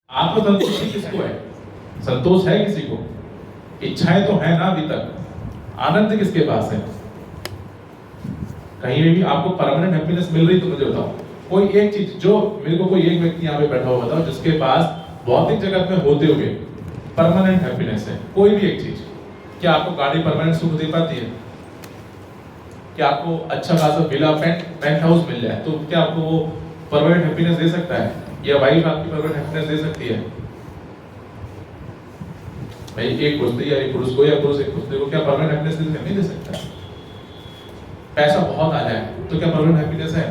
आत्मसंतुष्टि किसको है? संतोष है किसी को? इच्छाएं तो है ना अभी तक, आनंद किसके पास है? कहीं भी आपको परमानेंट हैप्पीनेस मिल रही तो मुझे बताओ, कोई एक चीज जो मेरे को, कोई एक व्यक्ति यहाँ पे बैठा हुआ बताओ जिसके पास भौतिक जगत में होते हुए परमानेंट हैप्पीनेस है, कोई भी एक चीज। क्या आपको गाड़ी परमानेंट सुख दे पाती है? क्या आपको अच्छा खासा विला पेंट हाउस मिल जाए तो क्या आपको वो परमानेंट हैप्पीनेस दे सकता है? या वाइफ आपकी परमानेंट हैप्पीनेस दे सकती है? भाई एक पुरुष या एक पुरुष को, या पुरुष एक पुरुष को क्या परमानेंट हैप्पीनेस नहीं दे सकता? पैसा बहुत आ जाए तो क्या परमानेंट हैप्पीनेस है?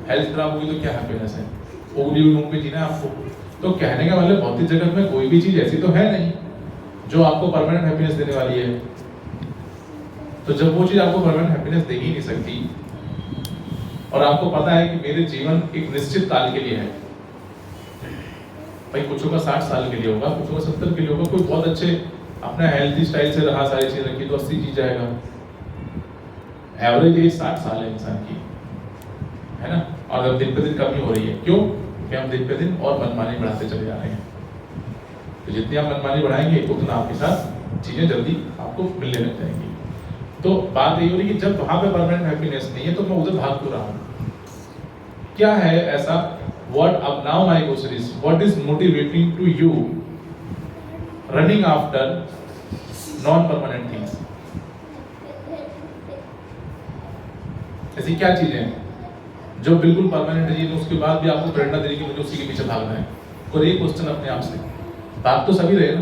हेल्थ खराब होगी तो क्या हैप्पीनेस है? उगली हुई मूंग पे जीना है आपको। तो कहने का मतलब भौतिक जगत में कोई भी चीज ऐसी तो है नहीं जो आपको परमानेंट हैप्पीनेस देने वाली है। तो जब वो चीज आपको परमानेंट हैप्पीनेस दे ही नहीं सकती, और आपको पता है कि मेरे जीवन एक निश्चित काल के लिए है, भाई कुछ का 60 साल के लिए होगा, कुछ का 70 के लिए होगा, कोई बहुत अच्छे अपना हेल्थी स्टाइल से रहा, सारी चीज रखी तो 80 जी जाएगा। एवरेज एज 60 साल है इंसान की, है ना? और अब दिन पे दिन कमी हो रही है, क्यों? क्योंकि हम दिन पे दिन और मनमानी बढ़ाते चले जा रहे हैं। तो जितनी आप मनमानी बढ़ाएंगे उतना आपके साथ चीजें जल्दी आपको मिलने लग जाएंगी। तो बात यही हो रही कि जब वहां पे परमानेंट हैप्पीनेस नहीं है तो मैं उधर भाग क्यों रहा हूं? क्या है ऐसा? What अब now my question is, what is motivating to you running after non-permanent things? ऐसी क्या चीजें हैं जो बिल्कुल परमानेंट है, उसके बाद भी आपको प्रेरणा दे रही कि मुझे उसी के पीछे भागना है? कोई एक क्वेश्चन अपने आप से, भाग तो सभी रहे ना,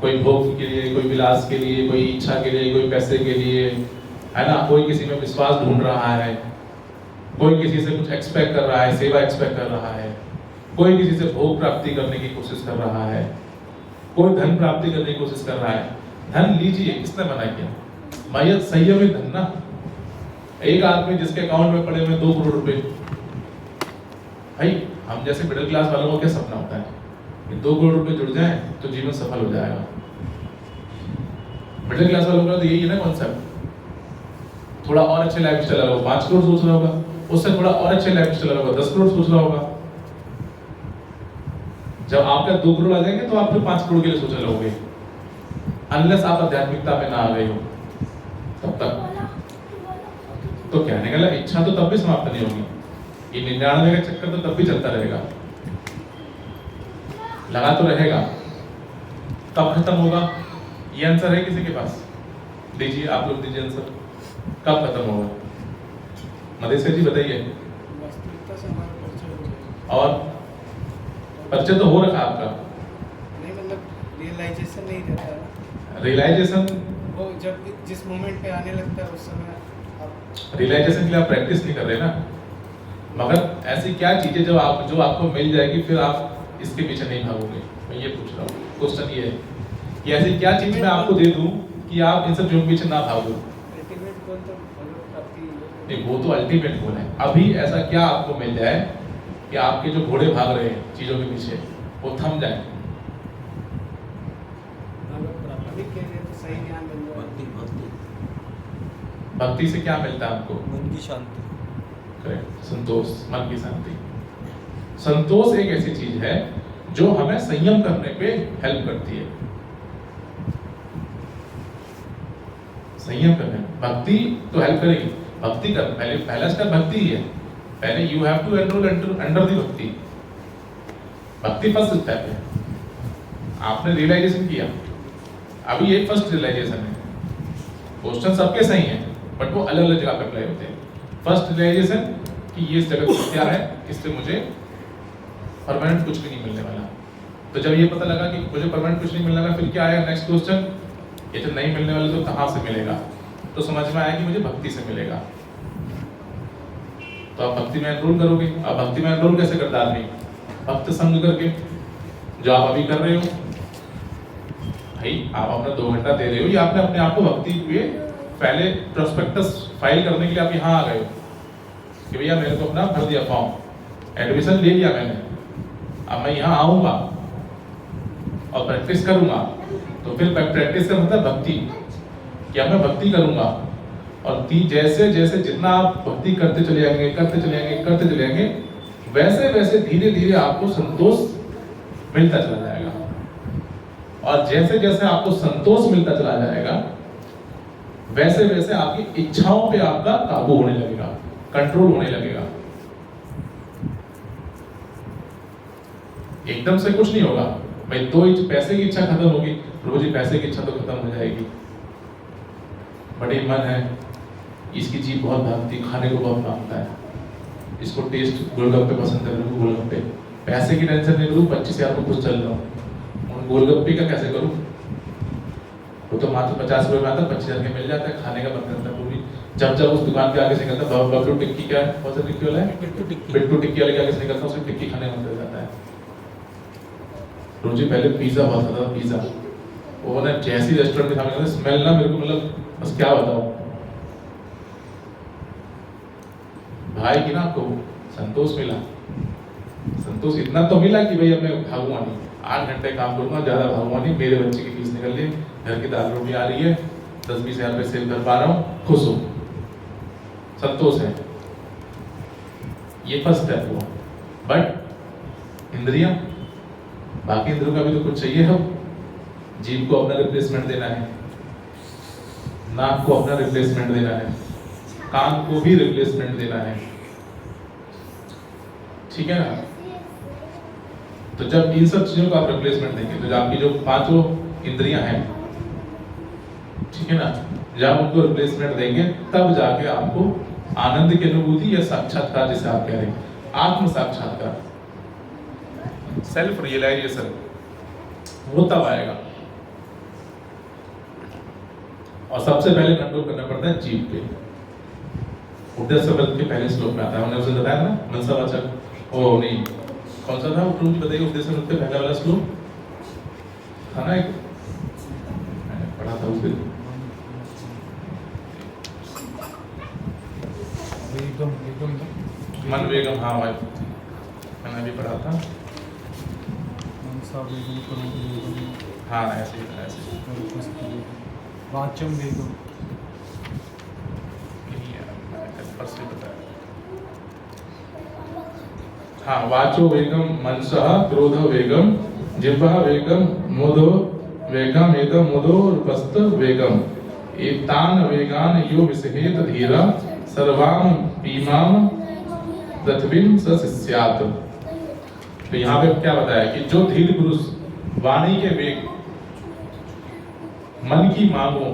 कोई भोग के लिए, कोई विलास के लिए, कोई इच्छा के लिए, कोई पैसे के लिए, है ना? कोई किसी में विश्वास ढूंढ रहा है, कोई किसी से कुछ एक्सपेक्ट कर रहा है, सेवा एक्सपेक्ट कर रहा है, कोई किसी से भोग प्राप्ति करने की कोशिश कर रहा है, कोई धन प्राप्ति करने की कोशिश कर रहा है। धन लीजिए, किसने मना किया? मैयत संयम में धन ना। एक आदमी जिसके अकाउंट में पड़े हुए 2 करोड़ रुपए, भाई हम जैसे मिडिल क्लास वालों को क्या सपना होता है कि 2 करोड़ रुपए जुड़ जाए तो जीवन सफल हो जाएगा। मिडिल क्लास वालों का तो यही है ना कॉन्सेप्ट। थोड़ा और अच्छे लाइफ स्टाइल होगा, 5 करोड़ सोच रहा होगा, उससे थोड़ा और अच्छे लाइफ स्टाइल होगा, 10 करोड़ सोच रहा होगा। जब आपका 2 करोड़ आ जाएंगे तो आप फिर 5 करोड़ के लिए सोचने लगोगे, अनलेस आप आध्यात्मिकता में ना आ गए हो तब तक। तो कहने का इच्छा तो तब भी समाप्त नहीं होगी, ये 99 का चक्कर तो तब भी चलता रहेगा, लगा तो रहेगा। कब खत्म होगा? ये आंसर है किसी के पास? दीजिए, आप लोग दीजिए आंसर, कब खत्म होगा? मदेशिया जी बताइए। और परिचय तो हो रखा आपका, नहीं मतलब रियलाइजेशन नहीं रहता। रियलाइजेशन वो जब जिस मोमेंट पे आने लगता है उस समय रियलाइजेशन के लिए आप प्रैक्टिस नहीं कर रहे ना। मगर ऐसी क्या चीजें जो आपको मिल जाएगी फिर आप इसके पीछे नहीं भागोगे? मैं ये पूछ रहा हूँ, क्वेश्चन ये है कि ऐसी क्या चीज मैं आपको दे दूं कि आप इन सब चीजों के पीछे ना भागो? अल्टीमेट गोल तो नहीं, वो तो अल्टीमेट गोल है। अभी ऐसा क्या आपको मिल जाए कि आपके जो घोड़े भाग रहे हैं चीजों के पीछे वो थम जाए? सही ज्ञान मिल जाए। भक्ति से क्या मिलता है आपको? मन की शांति, करेक्ट, संतोष, मन की शांति। संतोष एक ऐसी चीज है जो हमें संयम करने पे हेल्प करती है। संयम करने, भक्ति तो हेल्प करेगी। भक्ति कर, पहला स्टेप भक्ति ही है। पहले you have to enroll under the bhakti. भक्ति फर्स्ट स्टेप है। आपने रियलाइजेशन किया, अभी ये फर्स्ट रियलाइजेशन है। क्वेश्चन सबके सही हैं बट वो अलग अलग जगह पे अप्लाई होते हैं। फर्स्ट रियलाइजेशन कि ये इस जगत में क्या है, इससे मुझे परमानेंट कुछ भी नहीं मिलने वाला। तो जब ये पता लगा कि मुझे परमानेंट कुछ नहीं मिलने वाला, फिर क्या आया नेक्स्ट क्वेश्चन? ये जब नहीं मिलने वाला तो कहाँ से मिलेगा? तो समझ में आया कि मुझे भक्ति से मिलेगा। तो आप भक्ति में एनरोल करोगे। अब भक्ति में एनरोल कैसे करता आदमी? भक्त संग करके, जो आप अभी कर रहे हो। भाई आप अपना 2 घंटा दे रहे हो, या आपने अपने आप को भक्ति पे पहले प्रोस्पेक्टस फाइल करने के लिए आप यहाँ आ गए हो कि भैया मेरे को अपना भर दिया फॉर्म, एडमिशन ले लिया मैंने, अब मैं यहाँ आऊंगा और प्रैक्टिस करूंगा। तो फिर प्रैक्टिस का मतलब भक्ति, कि अब मैं भक्ति करूंगा। और जैसे जैसे जितना आप भक्ति करते चले जाएंगे, वैसे वैसे धीरे धीरे आपको संतोष मिलता चला जाएगा। और जैसे जैसे आपको संतोष मिलता चला जाएगा, वैसे वैसे आपकी इच्छाओं पे आपका काबू होने लगेगा, कंट्रोल होने लगेगा। एकदम से कुछ नहीं होगा भाई, पैसे की इच्छा खत्म होगी, रोज ही पैसे की इच्छा तो खत्म हो जाएगी। बड़े मन है, इसकी जीभ बहुत भागती, खाने को बहुत मांगता है, इसको टेस्ट गोलगप्पे पसंद है, गोलगप्पे, पैसे की टेंशन नहीं करूँ, 25,000 में खुश चल रहा हूँ, गोलगप्पे का कैसे करूँ? वो तो मात्र 50 रुपए में आता है, 25,000 के मिल जाता है, खाने का मन करता है वो भी। जब उस दुकान के आगे से निकलता है, बबलू टिक्की क्या है, कौन सा टिक्की वाला है, बिट्टू टिक्की वाले के आगे से निकलता है, उसकी टिक्की खाने मन कर जाता है। रोजी पहले पिज्जा बहुत खाता था, पिज्जा, वो ना जैसी रेस्टोरेंट के सामने स्मेल ना मेरे को, मतलब बस क्या बताऊं। भाई की ना आपको संतोष मिला, संतोष इतना तो मिला कि भाई अब मैं भागूंगा नहीं, 8 घंटे काम करूंगा, ज्यादा भागूंगा नहीं, मेरे बच्चे की फीस निकल रही, घर की दाल रोटी आ रही है, 10-20 हजार रुपये सेव कर पा रहा हूँ, खुश हूँ, संतोष है। ये फर्स्ट स्टेप हुआ। बट इंद्रियां, बाकी इंद्रियों का भी तो कुछ चाहिए। हम जीभ को अपना रिप्लेसमेंट देना है, नाक को अपना रिप्लेसमेंट देना है, कान को भी रिप्लेसमेंट देना है, ठीक है ना। तो जब इन सब चीजों का आप रिप्लेसमेंट देंगे, तो आपकी जो 5 इंद्रियां हैं, ठीक है ना, जब उनको रिप्लेसमेंट देंगे तब जाके आपको आनंद की अनुभूति या साक्षात्कार, जिसे आप कह रहे हैं आत्म साक्षात्कार, सेल्फ रियलाइजेशन, वो तब आएगा। और सबसे पहले कंट्रोल करना पड़ता है जीभ पे। उपदेश शब्द के पहले श्लोक में आता है, हमने उसे बताया ना, मनसावाचक, ओ नहीं, कौन सा था वो, बताइए, उपदेश शब्द के पहला वाला श्लोक था ना, एक मैंने पढ़ा था उस दिन, मन वेगम, हाँ भाई मैंने भी पढ़ा था, हाँ ऐसे वाचम वेगम, हाँ, वाचो वेगम, मनसः क्रोध वेगम, जिह्वा वेगम, मोदो वेगम, एतम मोदो रूपस्त वेगम, एतान वेगान यो विसहेत धीरा, सर्वाम इमाम पृथ्वीं सस्यात्। तो यहाँ पे क्या बताया कि जो धीर पुरुष वाणी के वेग, मन की मांगों,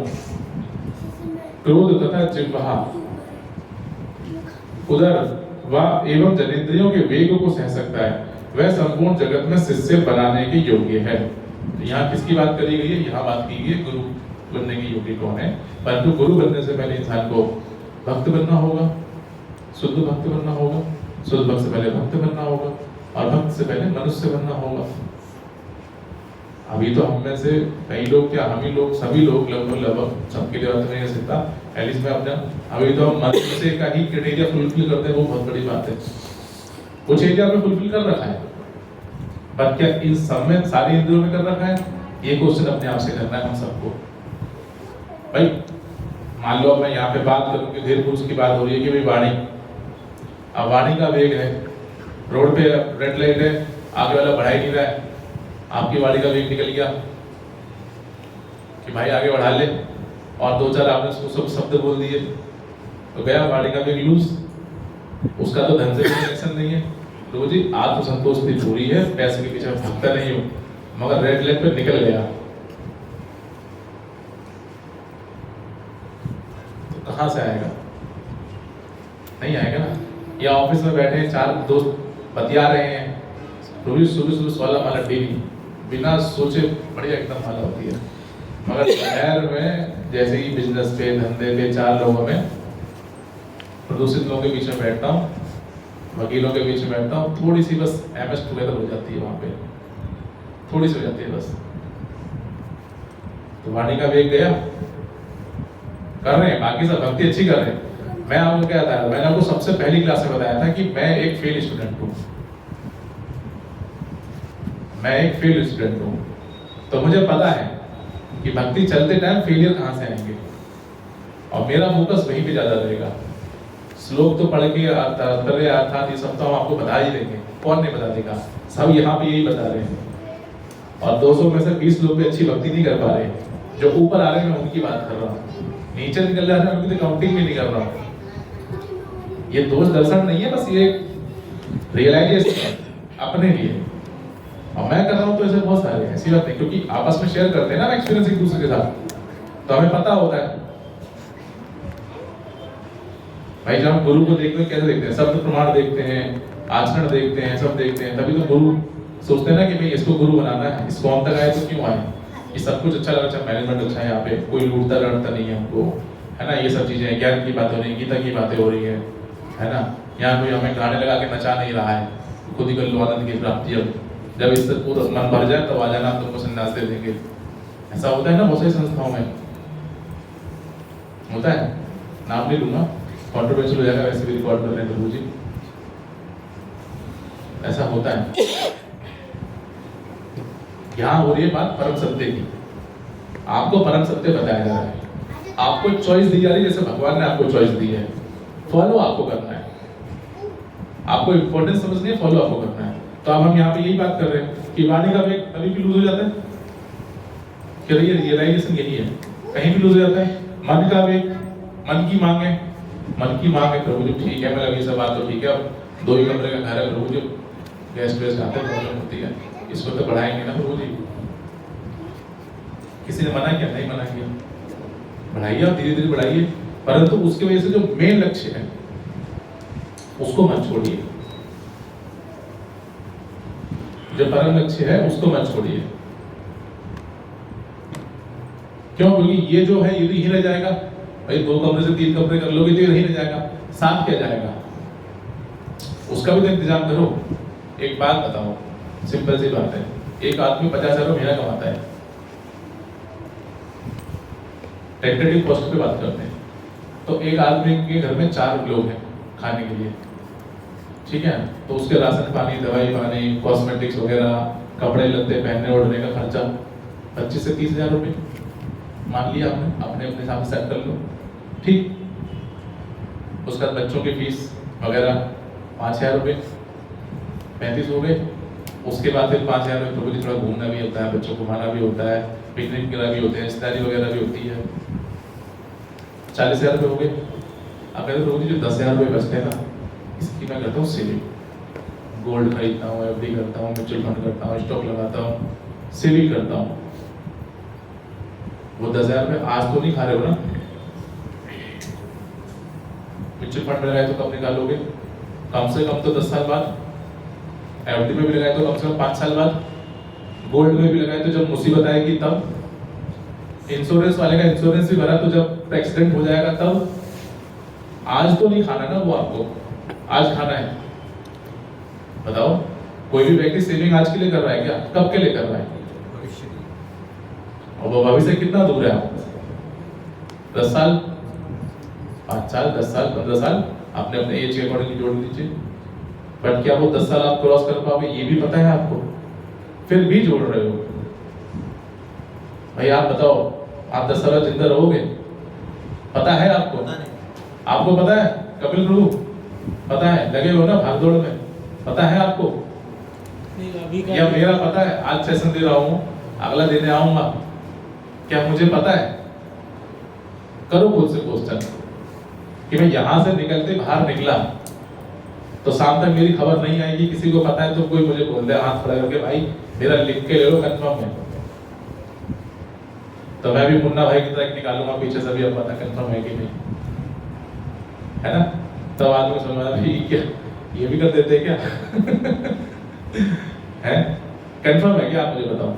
क्रोध तथा जिह्वा, उदर व एवं जनेंद्रियों के वेग को सह सकता है, वह संपूर्ण जगत में शिष्य बनाने के योग्य है। तो यहाँ किसकी बात करी गई है? यहाँ बात की गई है गुरु बनने के योग्य कौन है। परंतु गुरु बनने से पहले इंसान को भक्त बनना होगा, शुद्ध भक्त बनना होगा, शुद्ध भक्त से पहले भक्त बनना होगा, और भक्त से पहले मनुष्य बनना होगा। अभी तो हम में से कई लोग, क्या हम ही लोग, सभी लोग, लगभग सबके लिए बात नहीं कर सकता, एटलीस्ट मैं अपना, अभी तो हम मनुष्य का ही क्राइटेरिया फुलफिल करते हैं, वो बहुत बड़ी बात है। कुछ एरिया में फुलफिल कर रखा है, पर क्या इन सब में सारी इंद्रियों में कर रखा है? ये क्वेश्चन अपने आप से करना है हम सबको। भाई मान लो मैं यहाँ पे बात करूँ कि धीर पुरुष की बात हो रही है कि भाई वाणी, अब वाणी का वेग है, रोड पे रेड लाइट है, आगे वाला बढ़ा ही नहीं रहा है, आपकी वाणी का वेग निकल गया कि भाई आगे बढ़ा ले, और 2-4 आपने उसको सब शब्द बोल दिए, तो गया वाणी का वेग लूज, उसका तो धन से कोई कनेक्शन नहीं है। तो जी आत्मसंतोष की दूरी है, पैसे के पीछे भागता नहीं हूँ, मगर रेड लाइट पे निकल गया तो कहाँ से आएगा? नहीं आएगा ना। या ऑफिस में बैठे 4 दोस्त बतिया रहे हैं, रोज सुबह सोलह माला डेली, बिना सोचे बढ़िया एकदम माला होती है, मगर शहर में जैसे ही बिजनेस पे, धंधे पे 4 लोगों में, प्रदूषित लोगों के बीच में बैठता हूँ, वकीलों के बीच में बैठता हूँ, थोड़ी सी बस MS टुगेदर हो जाती है, वहाँ पे थोड़ी सी हो जाती है बस, तो वाणी का वेग गया। कर रहे हैं बाकी सब भक्ति अच्छी कर रहे हैं। मैं आपको क्या बताया, मैंने आपको सबसे पहली क्लास में बताया था कि मैं एक फेल स्टूडेंट हूँ, मैं एक फेल स्टूडेंट हूँ, तो मुझे पता है कि भक्ति चलते टाइम फेलियर कहाँ से आएंगे, और मेरा फोकस वहीं पे ज्यादा रहेगा। श्लोक तो पढ़ के अर्थात ये सब तो हम आपको बता ही देंगे, कौन नहीं बता देगा, सब यहाँ पे यही बता रहे हैं। और 200 में से 20 लोग भी अच्छी भक्ति नहीं कर पा रहे। जो ऊपर आ रहे हैं मैं उनकी बात कर रहा हूँ, नीचे निकल रहे हैं उनकी तो काउंटिंग भी नहीं कर रहा हूँ। ये दोष दर्शन नहीं है, बस ये रियलाइजेशन अपने लिए। और मैं कर रहा हूँ तो ऐसे बहुत सारे ऐसी बात नहीं, क्योंकि आपस में शेयर करते हैं ना एक्सपीरियंस एक दूसरे के साथ, तो हमें पता होता है। भाई जब हम गुरु को देखते हैं कैसे देखते हैं, शब्द प्रमाण देखते हैं, आचरण देखते हैं, सब देखते हैं, तभी तो गुरु सोचते हैं ना कि भाई इसको गुरु बनाना है, इसको हम तक आए तो क्यों आए, ये सब कुछ अच्छा लगा, अच्छा मैनेजमेंट अच्छा है, यहाँ पे कोई लूटता लड़ता नहीं है हमको, है ना, ये सब चीजें ज्ञान की बातें हो रही है, गीता की बातें हो रही है ना, यहाँ कोई हमें गाने लगा के नचा नहीं रहा है, खुद ही कर लो आनंद की प्राप्ति। अब जब इससे पूरा मन भर जाए तब आ जाना, हम तुमको संन्यास दे देंगे। ऐसा होता है ना बहुत सारी संस्थाओं में होता है, नाम नहीं लूंगा, कॉन्ट्रोवर्शियल हो जाएगा, वैसे भी रिकॉर्ड कर रहे हैं प्रभु जी, ऐसा होता है। यहाँ हो रही है बात परम सत्य की, आपको परम सत्य बताया जा रहा है, आपको चॉइस दी जा रही है, जैसे भगवान ने आपको चॉइस दी है, फॉलो आपको करना है, आपको इंपॉर्टेंस समझनी है, फॉलो आपको करना है। तो अब हम यहाँ पे यही बात कर रहे हैं कि वाणी का वेग कभी भी लूज हो जाता है, कि ये रियलाइजेशन यही है, कहीं भी लूज हो जाता है। मन का वेग, मन की मांग है, मन की मांग है प्रभु जी ठीक है, मतलब ये सब बात तो ठीक है, अब 2 ही कमरे का घर है प्रभु जी, गैस वेस आते प्रॉब्लम होती है, इसको तो बढ़ाएंगे ना प्रभु जी। किसी ने मना किया? नहीं मना किया, बढ़ाइए, आप धीरे धीरे बढ़ाइए, परंतु उसकी वजह से जो मेन लक्ष्य है उसको मत छोड़िए, जो परम लक्ष्य है उसको मत छोड़िए। क्यों? क्योंकि ये जो है ये भी ही रह जाएगा। भाई 2 कमरे से 3 कमरे कर लोगे तो ये नहीं रह जाएगा, साथ क्या जाएगा, उसका भी तो इंतजाम करो। एक बात बताओ, सिंपल सी बात है, एक आदमी 50,000 रुपये महीना कमाता है, टेंटेटिव कॉस्ट पे बात करते हैं, तो एक आदमी के घर में 4 लोग हैं खाने के लिए, ठीक है, तो उसके राशन पानी, दवाई पानी, कॉस्मेटिक्स वगैरह, कपड़े लत्ते, पहनने ओढ़ने का खर्चा 25 से 30,000 रुपये मान लिया आपने, अपने अपने हिसाब से सेट कर लो, ठीक। उसके बाद बच्चों की फीस वगैरह 5,000 रुपये, 35 हो गए। उसके बाद फिर 5,000 रुपये प्रभु जी थोड़ा घूमना भी होता है, बच्चों को घुमाना भी होता है, पिकनिक वगैरह भी होते हैं, रिश्तेदारी वगैरह भी होती है, 40,000 रुपये हो गए। अब कहते प्रभु जी जो 10,000 रुपये बचते हैं ना, इसकी मैं करता हूँ सेविंग, गोल्ड खरीदता हूँ, एफडी करता हूँ, म्यूचुअल फंड करता हूँ, स्टॉक लगाता हूँ, सेविंग करता हूँ। वो 10,000 रुपये आज तो नहीं खा रहे हो ना, म्यूचुअल फंड में लगाए तो कब निकालोगे, कम से कम तो 10 साल बाद, एफडी में भी लगाए तो कम से कम 5 साल बाद, गोल्ड में भी लगाए तो जब मुसीबत आएगी तब, इंश्योरेंस वाले का इंश्योरेंस भी भरा तो जब एक्सीडेंट हो जाएगा तब। आज तो नहीं खाना ना वो आपको, आज खाना है। बताओ, कोई भी व्यक्ति सेविंग आज के लिए कर रहा है क्या? कब के लिए कर रहा है? और वो भविष्य कितना दूर है आप? 10 साल, 5 साल, 10 साल, 15 साल, अपने अपने एज के अकॉर्डिंग जोड़ दीजिए। बट क्या वो 10 साल आप क्रॉस कर पाओगे ये भी पता है आपको? फिर भी जोड़ रहे हो। भाई आप बताओ, आप 10 साल जिंदा रहोगे? पता है आपको? आपको पता है? कपिल प्रभु पता है? लगे हो ना भागदौड़ में? पता है आपको? या मेरा पता है? आज सेशन दे रहा हूँ, अगला देने आऊंगा, क्या मुझे पता है? करो खुद से क्वेश्चन कि मैं यहां से निकलते बाहर निकला तो शाम तक मेरी खबर नहीं आएगी। किसी को पता है तो कोई मुझे बोल दे हाथ खड़ा करके, भाई मेरा लिख के ले लो, कंफर्म है। तो मैं भी मुन्ना भाई की तरह निकालूंगा पीछे से भी, अब पता कंफर्म है कि नहीं, है ना? तब आदमी समझ में आया क्या ये भी कर देते क्या? है कंफर्म है क्या? आप मुझे बताओ।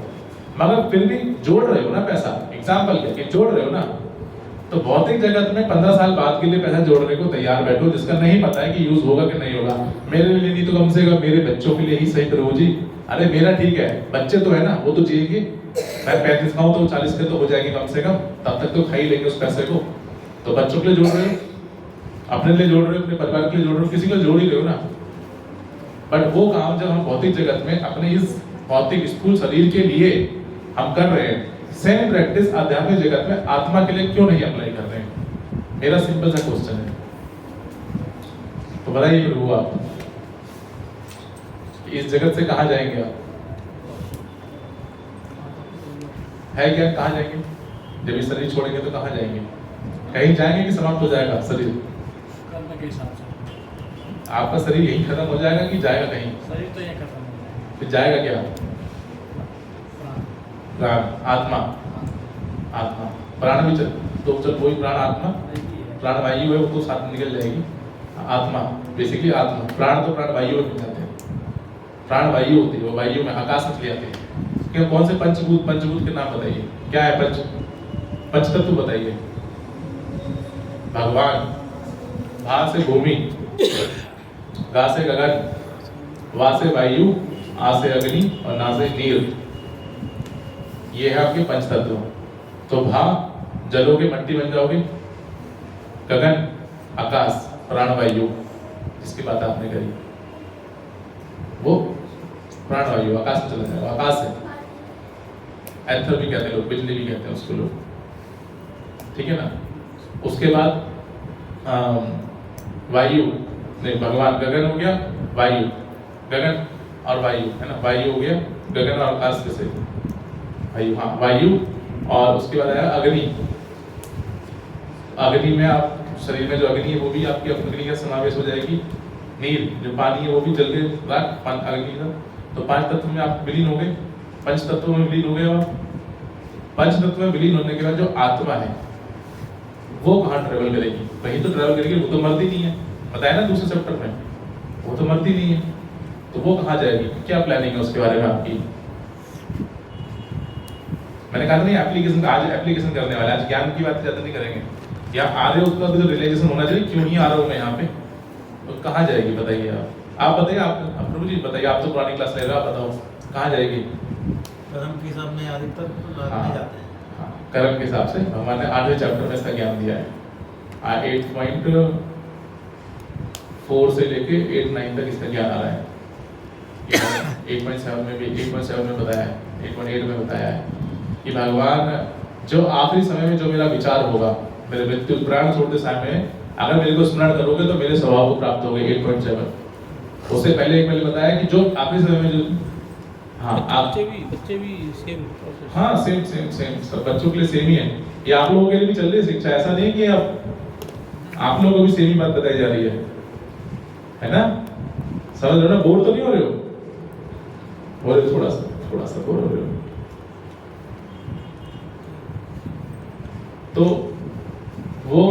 मगर फिर भी जोड़ रहे हो ना पैसा, एग्जाम्पल के लिए जोड़ रहे हो ना, तो भौतिक जगत में 15 साल बाद के लिए पैसा जोड़ने को तैयार बैठो, जिसका नहीं पता है कि यूज होगा कि नहीं होगा। मेरे लिए नहीं तो कम से कम मेरे बच्चों के लिए ही सही करो जी। अरे मेरा ठीक है, बच्चे तो है ना, वो तो जिएंगे। मैं 35 का हूं तो 40 के तो हो जाएंगे कम से कम, तब तक तो खा ही लेंगे उस पैसे को। तो बच्चों के लिए जोड़ रहे हो, अपने लिए जोड़ रहे हो, अपने परिवार के लिए जोड़ रहे हो, किसी को जोड़ ही रहे हो ना। बट वो काम जब हम भौतिक जगत में अपने इस भौतिक स्थूल शरीर के लिए हम कर रहे हैं, सेम प्रैक्टिस आध्यात्मिक जगत में आत्मा के लिए क्यों नहीं अप्लाई कर रहे हैं? मेरा सिंपल सा क्वेश्चन है। तो बताइए प्रभु, आप इस जगत से कहां जाएंगे? आप है क्या, कहाँ जाएंगे जब ये शरीर छोड़ेंगे? तो कहाँ जाएंगे? कहीं जाएंगे कि समाप्त हो जाएगा शरीर? कर्म के हिसाब से आपका शरीर यहीं खत्म हो जाएगा कि जाएगा कहीं? शरीर तो ये खत्म हो जाएगा। फिर जाएगा क्या? प्राण। प्राण, आत्मा, आत्मा, प्राण भी चल, तो चल वही प्राण आत्मा, प्राण वायु है वो तो साथ में निकल जाएगी। आत्मा बेसिकली आत्मा, प्राण तो प्राण वायु में मिल जाते हैं, प्राण वायु होती है, वो वायु में आकाश में चले जाते हैं। क्या कौन से पंचभूत, पंचभूत के नाम बताइए, क्या है पंचतत्व बताइए। भगवान, भा से भूमि, गा से गगन, वा से वायु, आ से अग्नि और ना से नीर, ये है आपके पंचतत्व। तो भा जलोगे मट्टी बन जाओगे, गगन आकाश, प्राण वायु जिसकी बात आपने करी वो प्राण वायु आकाश में चला जाएगा। आकाश है, एथर भी कहते हैं लोग, बिजली भी कहते हैं उसको लोग, ठीक है ना। उसके बाद वायु नहीं, भगवान, गगन हो गया, वायु, गगन और वायु है ना, वायु हो गया, गगन और आकाश से वायु, हाँ वायु। और उसके बाद आया अग्नि। अग्नि में आप शरीर में जो अग्नि है वो भी आपकी अग्नि का समावेश हो जाएगी। नीर, जो पानी है वो भी जल के राख अग्नि का। तो पांच तत्व में आप विलीन हो गए, पंच तत्वों में विलीन हो गए। और पंच तत्व में विलीन होने के बाद जो आत्मा है वो कहाँ ट्रेवल करेगी? वही तो ट्रेवल करेगी, वो तो मरती नहीं है, बताया ना दूसरे चैप्टर में, वो तो मरती नहीं है, तो वो कहाँ जाएगी? क्या प्लानिंग है उसके बारे में आपकी? मैंने कहा नहीं एप्लीकेशन, आज एप्लीकेशन करने वाले, आज ज्ञान की बात ज्यादा नहीं करेंगे। या आ रहे हो उसका भी तो रियलाइजेशन होना चाहिए, क्यों ही आ रहा हूँ मैं यहाँ पे, तो कहाँ जाएगी बताइए आप बताइए, आप प्रभु जी बताइए, आप तो पुरानी क्लास ले रहे हो, आप बताओ कहाँ जाएगी? कर्म के हिसाब में अधिकतर तो रात में जाते हैं। हाँ, कर्म के हिसाब से भगवान ने 8वें चैप्टर में इसका ज्ञान दिया है। 8.4 से लेके 8.9 तक इसका ज्ञान आ रहा है। 8.7 में भी, 8.7 में बताया है, 8.8 में बताया है कि भगवान जो आखिरी समय में जो मेरा विचार होगा, मेरे मृत्यु प्राण छोड़ते समय अगर मेरे को स्मरण करोगे तो मेरे स्वभाव को प्राप्त होगे। 8.7 उससे पहले एक मैंने बताया कि जो आखिरी समय में जो, हाँ आप बच्चे भी सेम प्रोसेस, हाँ सेम सब बच्चों के लिए सेम ही है। ये आप लोगों के लिए भी चल रही है शिक्षा, ऐसा नहीं कि आप लोगों को भी सेम ही बात बताई जा रही है ना? समझ रहे हो ना? बोर तो नहीं हो रहे हो? हो रहे, थोड़ा सा बोर हो रहे हो। तो वो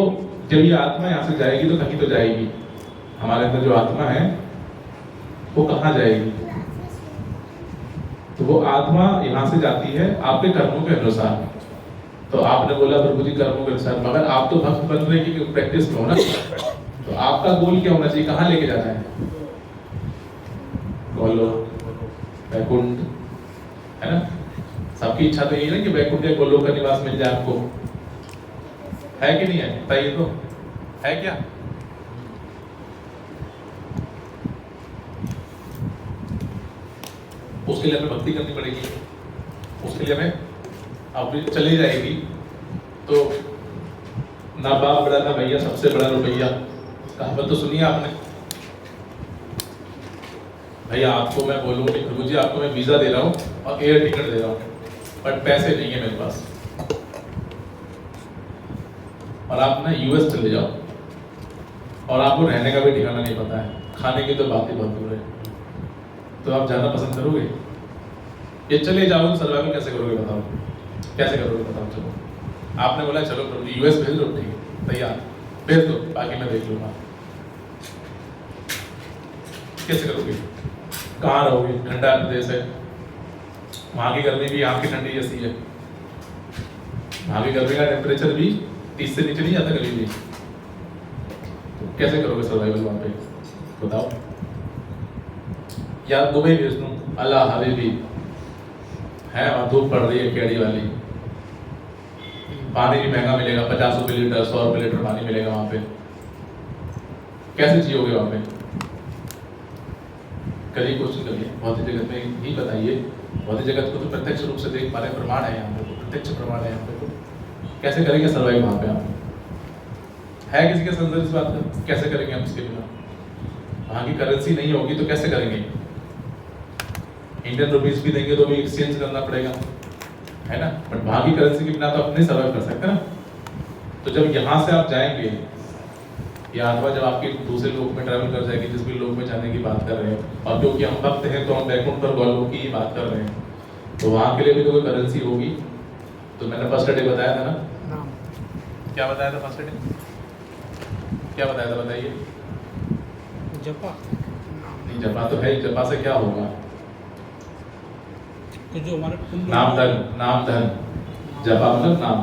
जब ये आत्मा यहाँ से जाएगी तो कहीं तो जाएगी, हमारे अंदर जो आत्मा है वो कहाँ जाएगी? तो वो आत्मा यहाँ से जाती है आपके कर्मों के अनुसार। तो आपने बोला प्रभु जी कर्मों के अनुसार, मगर आप तो भक्त बन रहे की प्रैक्टिस में हो ना, तो आपका गोल क्या होना चाहिए? कहाँ लेके जाना है? गोलोक, वैकुंठ, है ना? सबकी इच्छा तो यही है ना कि वैकुंठ या गोलोक का निवास मिल जाए आपको, है कि नहीं है? बताइए तो, है क्या? उसके लिए हमें भक्ति करनी पड़ेगी, उसके लिए हमें अब चली जाएगी तो ना बाप बड़ा ना भैया, सबसे बड़ा रुपया, कहावत तो सुनिए आपने। भैया आपको मैं बोलूँ कि प्रभु जी आपको मैं वीजा दे रहा हूँ और एयर टिकट दे रहा हूँ, बट पैसे नहीं है मेरे पास, और आप ना यूएस चले जाओ और आपको रहने का भी ठिकाना नहीं पता है, खाने की तो बात ही बहुत दूर है, तो आप जाना पसंद करोगे? ये चले जाओगे, सर्वाइवल कैसे करोगे बताओ? कैसे करोगे बताओ? चलो आपने बोला चलो प्रभु जी यूएस भेज दो, ठीक है तैयार, भेज दो, बाकी मैं देख लूंगा। कैसे करोगे? कहाँ रहोगे? ठंडा प्रदेश है, वहाँ की गर्मी भी यहाँ की ठंडी जैसी है, वहाँ की गर्मी का टेम्परेचर भी 30 से नीचे नहीं जाता कभी भी, तो कैसे करोगे सर्वाइवल वहाँ पे बताओ? या दुबई भेज दूँ, अल्लाह हबीबी है, वहाँ धूप पड़ रही है केड़ी वाली, पानी भी महंगा मिलेगा, 50 रुपये लीटर, 100 रुपये लीटर पानी मिलेगा वहाँ पे, कैसे जियोगे वहाँ पे? करिए क्वेश्चन करिए, भौतिक जगत में ही बताइए, भौतिक जगत को तो प्रत्यक्ष रूप से देख पा रहे, प्रमाण है यहाँ पे, प्रत्यक्ष प्रमाण है यहाँ पे, तो कैसे करेंगे सर्वाइव वहाँ पे? आप है किसी के संदर्भ इस बात का? कैसे करेंगे हम इसके बिना? वहाँ की करेंसी नहीं होगी तो कैसे करेंगे? इंडियन रुपीस भी देंगे तो भी एक्सचेंज करना पड़ेगा, है ना, बट वहां की करेंसी के बिना तो आप नहीं सर्वाइव कर सकते ना। तो जब यहाँ से आप जाएंगे या अथवा जब आपके दूसरे लोक में ट्रैवल कर जाएंगे, जिस भी लोक में जाने की बात कर रहे हैं, और क्योंकि हम भक्त हैं तो हम बैकुंठ पर गौलोक की ही बात कर रहे हैं, तो वहाँ के लिए भी तो कोई करेंसी होगी। तो मैंने फर्स्ट डे बताया था ना, नाम क्या बताया था फर्स्ट डे, क्या बताया था बताइए। जपा नहीं, जपा तो है, जपा से क्या होगा, तो जो हमारे पुण्य नाम धन, नाम धन, जपा मतलब नाम,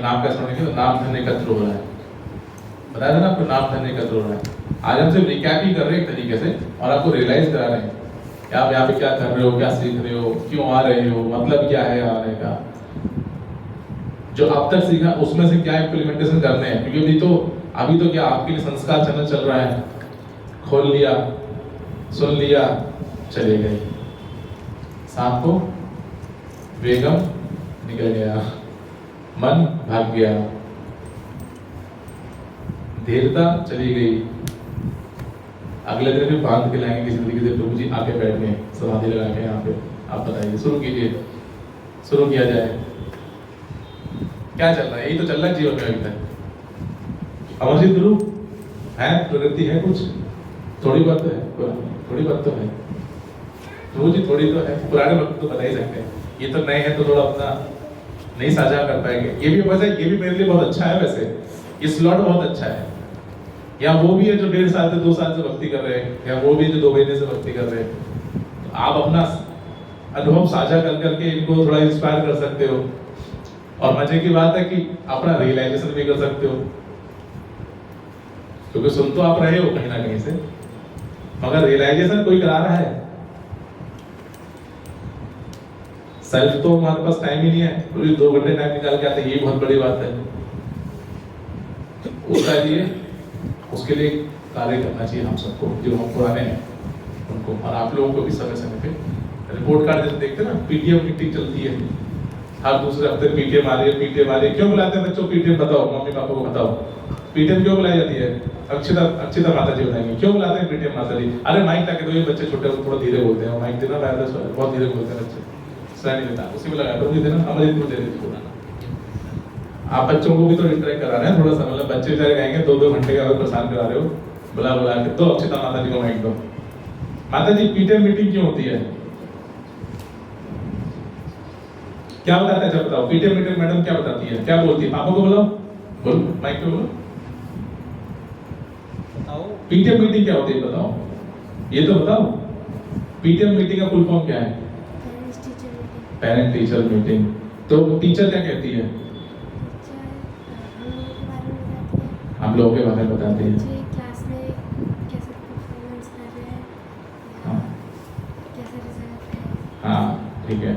नाम का स्मरण किया तो नाम धन एकत्र हो रहा है, बताया था ना आपको, नाम धन एकत्र हो रहा है। आज हम सिर्फ रिकैप ही कर रहे हैं एक तरीके से, और आपको रियलाइज करा रहे हैं कि आप यहाँ पे क्या कर रहे हो, क्या सीख रहे हो, क्यों आ रहे हो, मतलब क्या है आने का, जो अब तक सीखा उसमें से क्या इम्प्लीमेंटेशन करने हैं। क्योंकि अभी तो क्या आपके लिए संस्कार चैनल चल रहा है, खोल लिया, सुन लिया, चले गए, शाम को बेगम निकल गया, मन भाग गया, धीरता चली गई, अगले दिन भी बांध के लाएंगे किसी तरीके से, प्रभु जी आके बैठ गए समाधि लगा के यहाँ पे, आप बताइए, शुरू कीजिए, शुरू किया जाए, क्या चल रहा है, यही तो चल रहा है जीवन में अभी तक। अमरजीत गुरु है, प्रगति है कुछ, थोड़ी बात तो है, थोड़ी बात तो है, प्रभु जी थोड़ी तो है, पुराने वक्त तो बता ही सकते हैं, ये तो नए हैं तो थोड़ा अपना नहीं साझा कर पाएंगे। ये भी वैसे, ये भी मेरे लिए बहुत अच्छा है वैसे, ये स्लॉट बहुत अच्छा है। या वो भी है जो 1.5 साल से 2 साल से भक्ति कर रहे हैं, या वो भी जो 2 महीने से भक्ति कर रहे हैं, तो आप अपना अनुभव साझा कर करके इनको थोड़ा इंस्पायर कर सकते हो। और मजे की बात है कि अपना रियलाइजेशन भी कर सकते हो, क्योंकि सुन तो आप रहे हो कहीं ना कहीं से, मगर रियलाइजेशन कोई करा रहा है। सेल्फ तो हमारे पास टाइम ही नहीं है, पूरी 2 घंटे टाइम निकाल के आते हैं, ये बहुत बड़ी बात है। उसका लिए उसके लिए कार्य करना चाहिए हम सबको, जो हम पुराने हैं उनको, और आप लोगों को भी समय समय पे रिपोर्ट कार्ड जैसे देखते हैं ना, पीटीएम मीटिंग चलती है हर दूसरे हफ्ते, पीटीएम आ रही है, पीटीएम आ रही है। क्यों बुलाते हैं बच्चों पीटीएम, बताओ मम्मी पापा को बताओ, पीटीएम क्यों बुलाई जाती है? अक्षिता माता जी बताएंगे क्यों बुलाते हैं पीटीएम माता जी। अरे माइक लाके दो, ये बच्चे छोटे थोड़ा धीरे बोलते हैं, माइक देना पाया था, बहुत धीरे बोलते हैं बच्चे, सुनाई नहीं देता, उसी में लगा दो, देना अमृत को दे देते बोलना। आप बच्चों को भी तो इंटरेक्ट करा रहे हैं थोड़ा सा, मतलब बच्चे बेचारे कहेंगे 2-2 घंटे का परेशान करा रहे हो, बुला बुला के दो अक्षिता माता जी को माइक दो। माता जी पीटीएम मीटिंग क्यों होती है, क्या बताते हैं, जब बताओ पीटीएम मीटिंग मैडम क्या बताती है, क्या बोलती है, पापा को बुलाओ, बोलो माइक पे बोलो, बताओ पीटीएम मीटिंग क्या होती है बताओ, ये तो बताओ, पीटीएम मीटिंग का फुल फॉर्म क्या है? Parent teacher meeting. तो टीचर क्या कहती है? हम लोगों के बारे में बताती है, क्लास में कैसे परफॉर्मेंस कर रहे हैं, हाँ कैसे रिजल्ट है। हाँ ठीक है।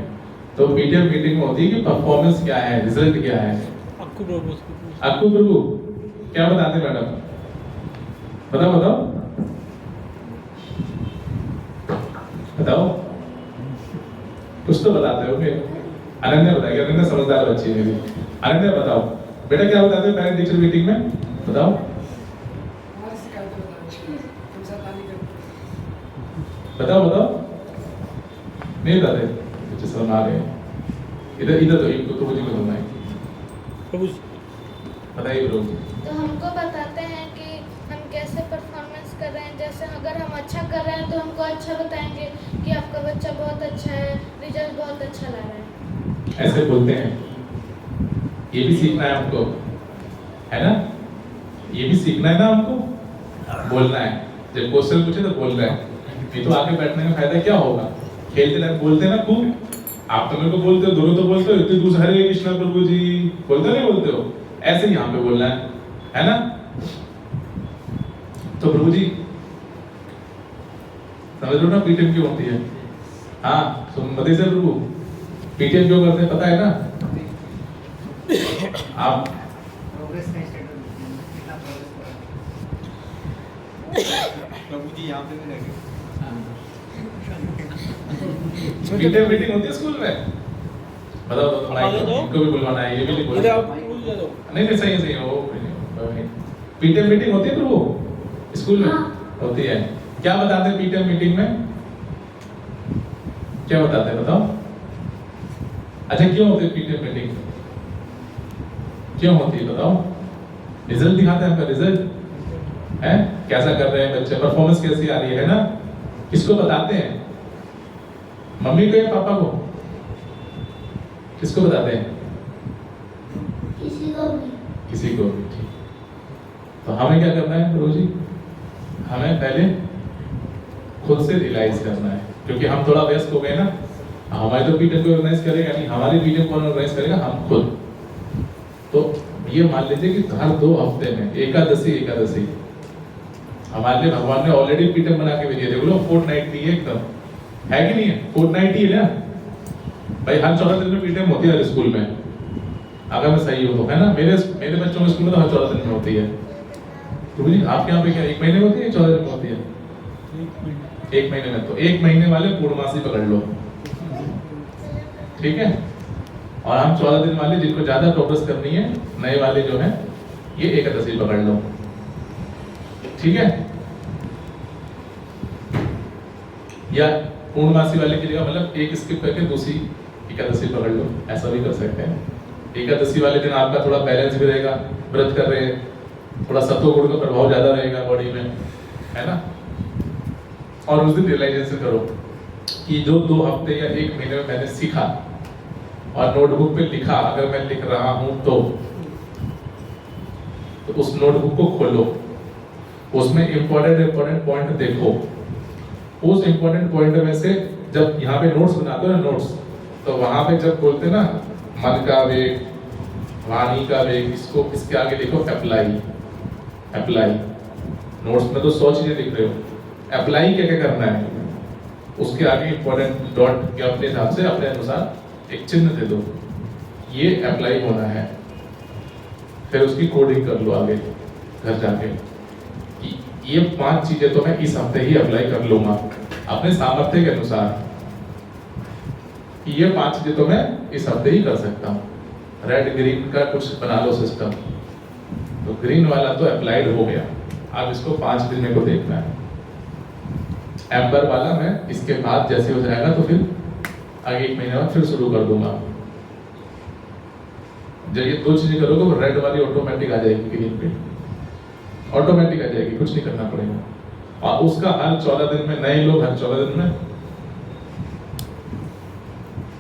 तो पीटीएम मीटिंग में होती है कि परफॉर्मेंस क्या है, रिजल्ट क्या है। आपको प्रभु आपको प्रभु क्या बताते हैं मैडम, बताओ बताओ बताओ, कुछ तो बताते हो। अनन्या बताएगी, अनन्या समझदार बच्ची है मेरी। अनन्या बताओ बेटा क्या बताते हो पेरेंट टीचर मीटिंग में, बताओ। बताओ बताओ, नहीं बताते, बच्चे समझ आ रहे हैं। इधर इधर तो इनको प्रभु जी को सुनना है, प्रभु जी बताइए प्रभु। तो हमको बताते हैं कि हम कैसे परफॉर्मेंस कर रहे हैं, जैसे अगर हम अच्छा कर रहे हैं तो हमको अच्छा बताएंगे कि आपका बच्चा बहुत अच्छा है, रिजल्ट बहुत अच्छा ला रहा है, ऐसे बोलते हैं। ये भी सीखना है हमको, है ना, ये भी सीखना है ना हमको, बोलना है। जब क्वेश्चन पूछे तो बोलना है, नहीं तो आगे बैठने में फायदा क्या होगा। खेलते टाइम बोलते हैं ना खूब, आप तो मेरे को बोलते हो, दोनों तो बोलते हो, इतने दूसरे हरे कृष्णा प्रभु जी बोलते नहीं बोलते हो, ऐसे ही यहाँ पे बोलना है ना। तो प्रभु जी समझ लो ना पीटीएम क्यों होती है। हाँ सुमति से प्रभु पीटीएम क्यों करते हैं पता है ना आप? प्रोग्रेस नहीं स्टेटस कितना प्रोग्रेस प्रभु जी यहाँ पे भी लगे। पीटीएम मीटिंग होती है स्कूल में, बताओ तो थोड़ा आगे दो। इनको भी बुलवाना है, ये भी नहीं इधर बोलना। आप प्रभु जी दो। नहीं सही है सही है, वो पीटीएम मीटिंग होती है प्रभु स्कूल में? होती है। क्या बताते हैं पीटीएम मीटिंग में, क्या बताते हैं बताओ? अच्छा क्यों होती है पीटीएम मीटिंग? क्यों होती है बताओ? रिजल्ट दिखाते हैं, आपका रिजल्ट है कैसा कर रहे हैं बच्चे, परफॉर्मेंस कैसी आ रही है ना? किसको बताते हैं? मम्मी को या पापा को? किसको बताते हैं? किसी को भी। ठीक, तो हमें क्या करना है रोजी? हमें पहले खुद से रियलाइज करना है, क्योंकि हम थोड़ा व्यस्त हो गए ना। हमारी तो पीटीएम को ऑर्गेनाइज करेगा नहीं, हमारी पीटीएम कौन ऑर्गेनाइज करेगा? हम खुद। तो ये मान लीजिए कि हर 2 हफ्ते में एकादशी हमारे लिए भगवान ने ऑलरेडी पीटीएम बना के भेजी है। देख लो फोर्टनाइटली है एकदम, है कि नहीं है? फोर्टनाइटली है ना भाई, हर 14 दिन में पीटीएम होती है स्कूल में, अगर मैं सही हूँ तो, है ना? मेरे बच्चों के स्कूल में तो हर 14 दिन में होती है। तो जी आपके यहाँ पे क्या 1 महीने में होती है, 14 दिन में होती है? 1 महीने में। तो 1 महीने वाले पूर्णमासी पकड़ लो, ठीक है? और हम 14 दिन वाले जिनको ज्यादा प्रोग्रेस करनी है, नए वाले जो हैं, ये एकादशी पकड़ लो, ठीक है? या पूर्णमासी वाले की जगह मतलब एक स्किप करके दूसरी एकादशी पकड़ लो, ऐसा भी कर सकते हैं। एकादशी वाले दिन आपका थोड़ा बैलेंस भी रहेगा, व्रत कर रहे हैं, थोड़ा सत्व गुण का प्रभाव ज्यादा रहेगा बॉडी में, है ना? और उस दिन रियलाइजेशन करो कि जो 2 हफ्ते या 1 महीने में मैंने सीखा और नोटबुक पे लिखा, अगर मैं लिख रहा हूं तो उस नोटबुक को खोलो, उसमें इंपॉर्टेंट पॉइंट देखो। उस इंपॉर्टेंट पॉइंट में से जब यहाँ पे नोट्स बनाते हो ना, नोट्स, तो वहां पे जब बोलते ना मन का वेग, वाणी का वेग, इसको इसके आगे लिखो अप्लाई। नोट्स में तो 100 चीजें लिख रहे हो, अप्लाई क्या क्या करना है, उसके आगे इंपॉर्टेंट डॉट के अपने हिसाब से अपने अनुसार एक चिन्ह दे दो, ये अप्लाई होना है। फिर उसकी कोडिंग कर लो आगे घर जाके कि ये 5 चीजें तो मैं इस हफ्ते ही अप्लाई कर लूंगा अपने सामर्थ्य के अनुसार, कि ये 5 चीजें तो मैं इस हफ्ते ही कर सकता हूँ। रेड ग्रीन का कुछ बना लो सिस्टम, तो ग्रीन वाला तो अप्लाइड हो गया, अब इसको 5 दिन मेरे को देखना है। एम्बर वाला मैं इसके बाद जैसे हो जाएगा तो फिर आगे 1 महीने बाद फिर शुरू कर दूंगा। जब ये 2 चीजें करोगे वो रेड वाली ऑटोमेटिक आ जाएगी, ग्रीन पे ऑटोमेटिक आ जाएगी, कुछ नहीं करना पड़ेगा। और उसका हर 14 दिन में, नए लोग हर 14 दिन में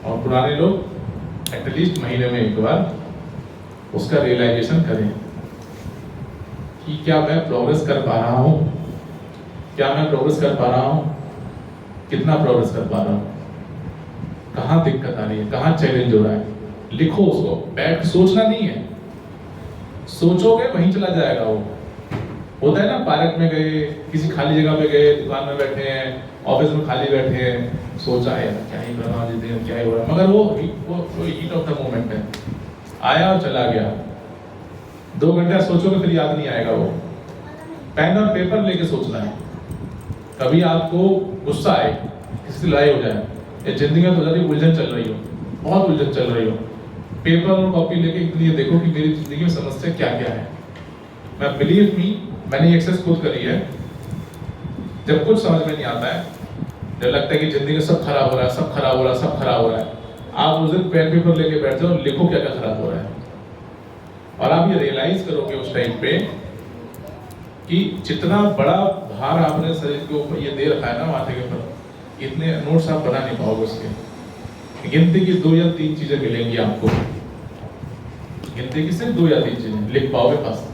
और पुराने लोग एटलीस्ट महीने में 1 बार उसका रियलाइजेशन करें कि क्या मैं प्रोग्रेस कर पा रहा हूं, क्या मैं प्रोग्रेस कर पा रहा हूं, कितना प्रोग्रेस कर पा रहा हूं, कहां दिक्कत आ रही है, कहां चैलेंज हो रहा है। लिखो उसको, बैठ सोचना नहीं है, सोचोगे वहीं चला जाएगा। वो होता है ना, पार्क में गए, किसी खाली जगह पे गए, दुकान में बैठे हैं, ऑफिस में खाली बैठे हैं, सोचा है क्या ही बना देते हैं, क्या ही हो रहा है, मगर वो हीट ऑफ द मोमेंट है, आया और चला गया। 2 घंटा सोचोगे फिर याद नहीं आएगा। वो पेन और पेपर लेके सोचना है। कभी आपको गुस्सा आए, किसी से लड़ाई हो जाए, या जिंदगी में तो ज़्यादा उलझन चल रही हो, बहुत उलझन चल रही हो, पेपर और कॉपी लेके ये देखो कि मेरी जिंदगी में समस्या क्या क्या है। मैं बिलीव मी, मैंने एक्सरसाइज खुद करी है। जब कुछ समझ में नहीं आता है, जब लगता है कि जिंदगी में सब खराब हो रहा है, सब खराब हो रहा है, सब खराब हो रहा है, आप उस दिन पेन पेपर लेके बैठ जाओ, लिखो क्या क्या खराब हो रहा है। और आप ये रियलाइज करोगे उस टाइम पे कि जितना बड़ा भार आपने शरीर के ऊपर ये दे रखा है ना, माथे के ऊपर, इतने नोट्स आप बना नहीं पाओगे उसके। गिनती की 2 या 3 चीजें मिलेंगी आपको, गिनती की सिर्फ 2 या 3 चीजें लिख पाओगे बस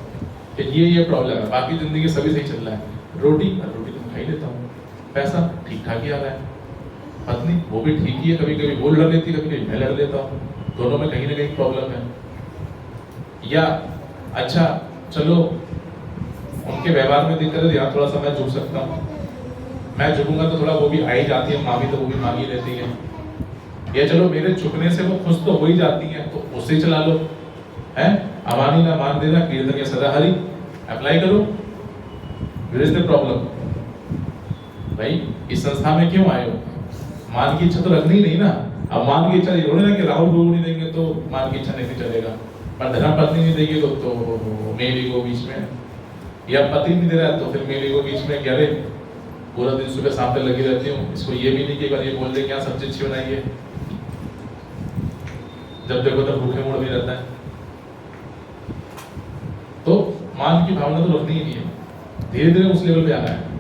कि ये प्रॉब्लम है, बाकी जिंदगी सभी सही चल रहा है। रोटी तो खा ही लेता हूँ, पैसा ठीक ठाक ही आ रहा है, पत्नी वो भी ठीक ही है, कभी कभी वो लड़ लेती है, कभी कभी मैं लड़ लेता हूँ, दोनों में कहीं ना कहीं प्रॉब्लम है। या अच्छा चलो उनके व्यवहार में दिक्कत है, यहाँ थोड़ा सा मैं झुक सकता हूँ, मैं झुकूंगा तो थोड़ा वो भी आई जाती है, मांगी तो वो भी मांगी लेती है। या चलो मेरे झुकने से वो खुश तो हो ही जाती है, तो उससे चला लो, है अमानी ना मान देना, कीर्तन या सदा हरी अप्लाई करो। Where is the problem? भाई इस संस्था में क्यों आए हो? मान की इच्छा तो रखनी ही नहीं ना। अब मान की इच्छा ये ना कि राहुल को नहीं देंगे तो मान की इच्छा नहीं चलेगा, पर धर्म पत्नी नहीं देगी तो मेरी को बीच में, या पति नहीं दे रहा है तो फिर मेरी को बीच में, क्या रे पूरा दिन सुबह सामने लगी रहती हूँ, इसको ये भी नहीं कि एक बार ये बोल दे क्या सब्जी अच्छी बनाई है। जब देखो तब भूखे मूड में रहता है। तो मान की भावना तो रखनी ही नहीं है, धीरे धीरे उस लेवल पे आना है।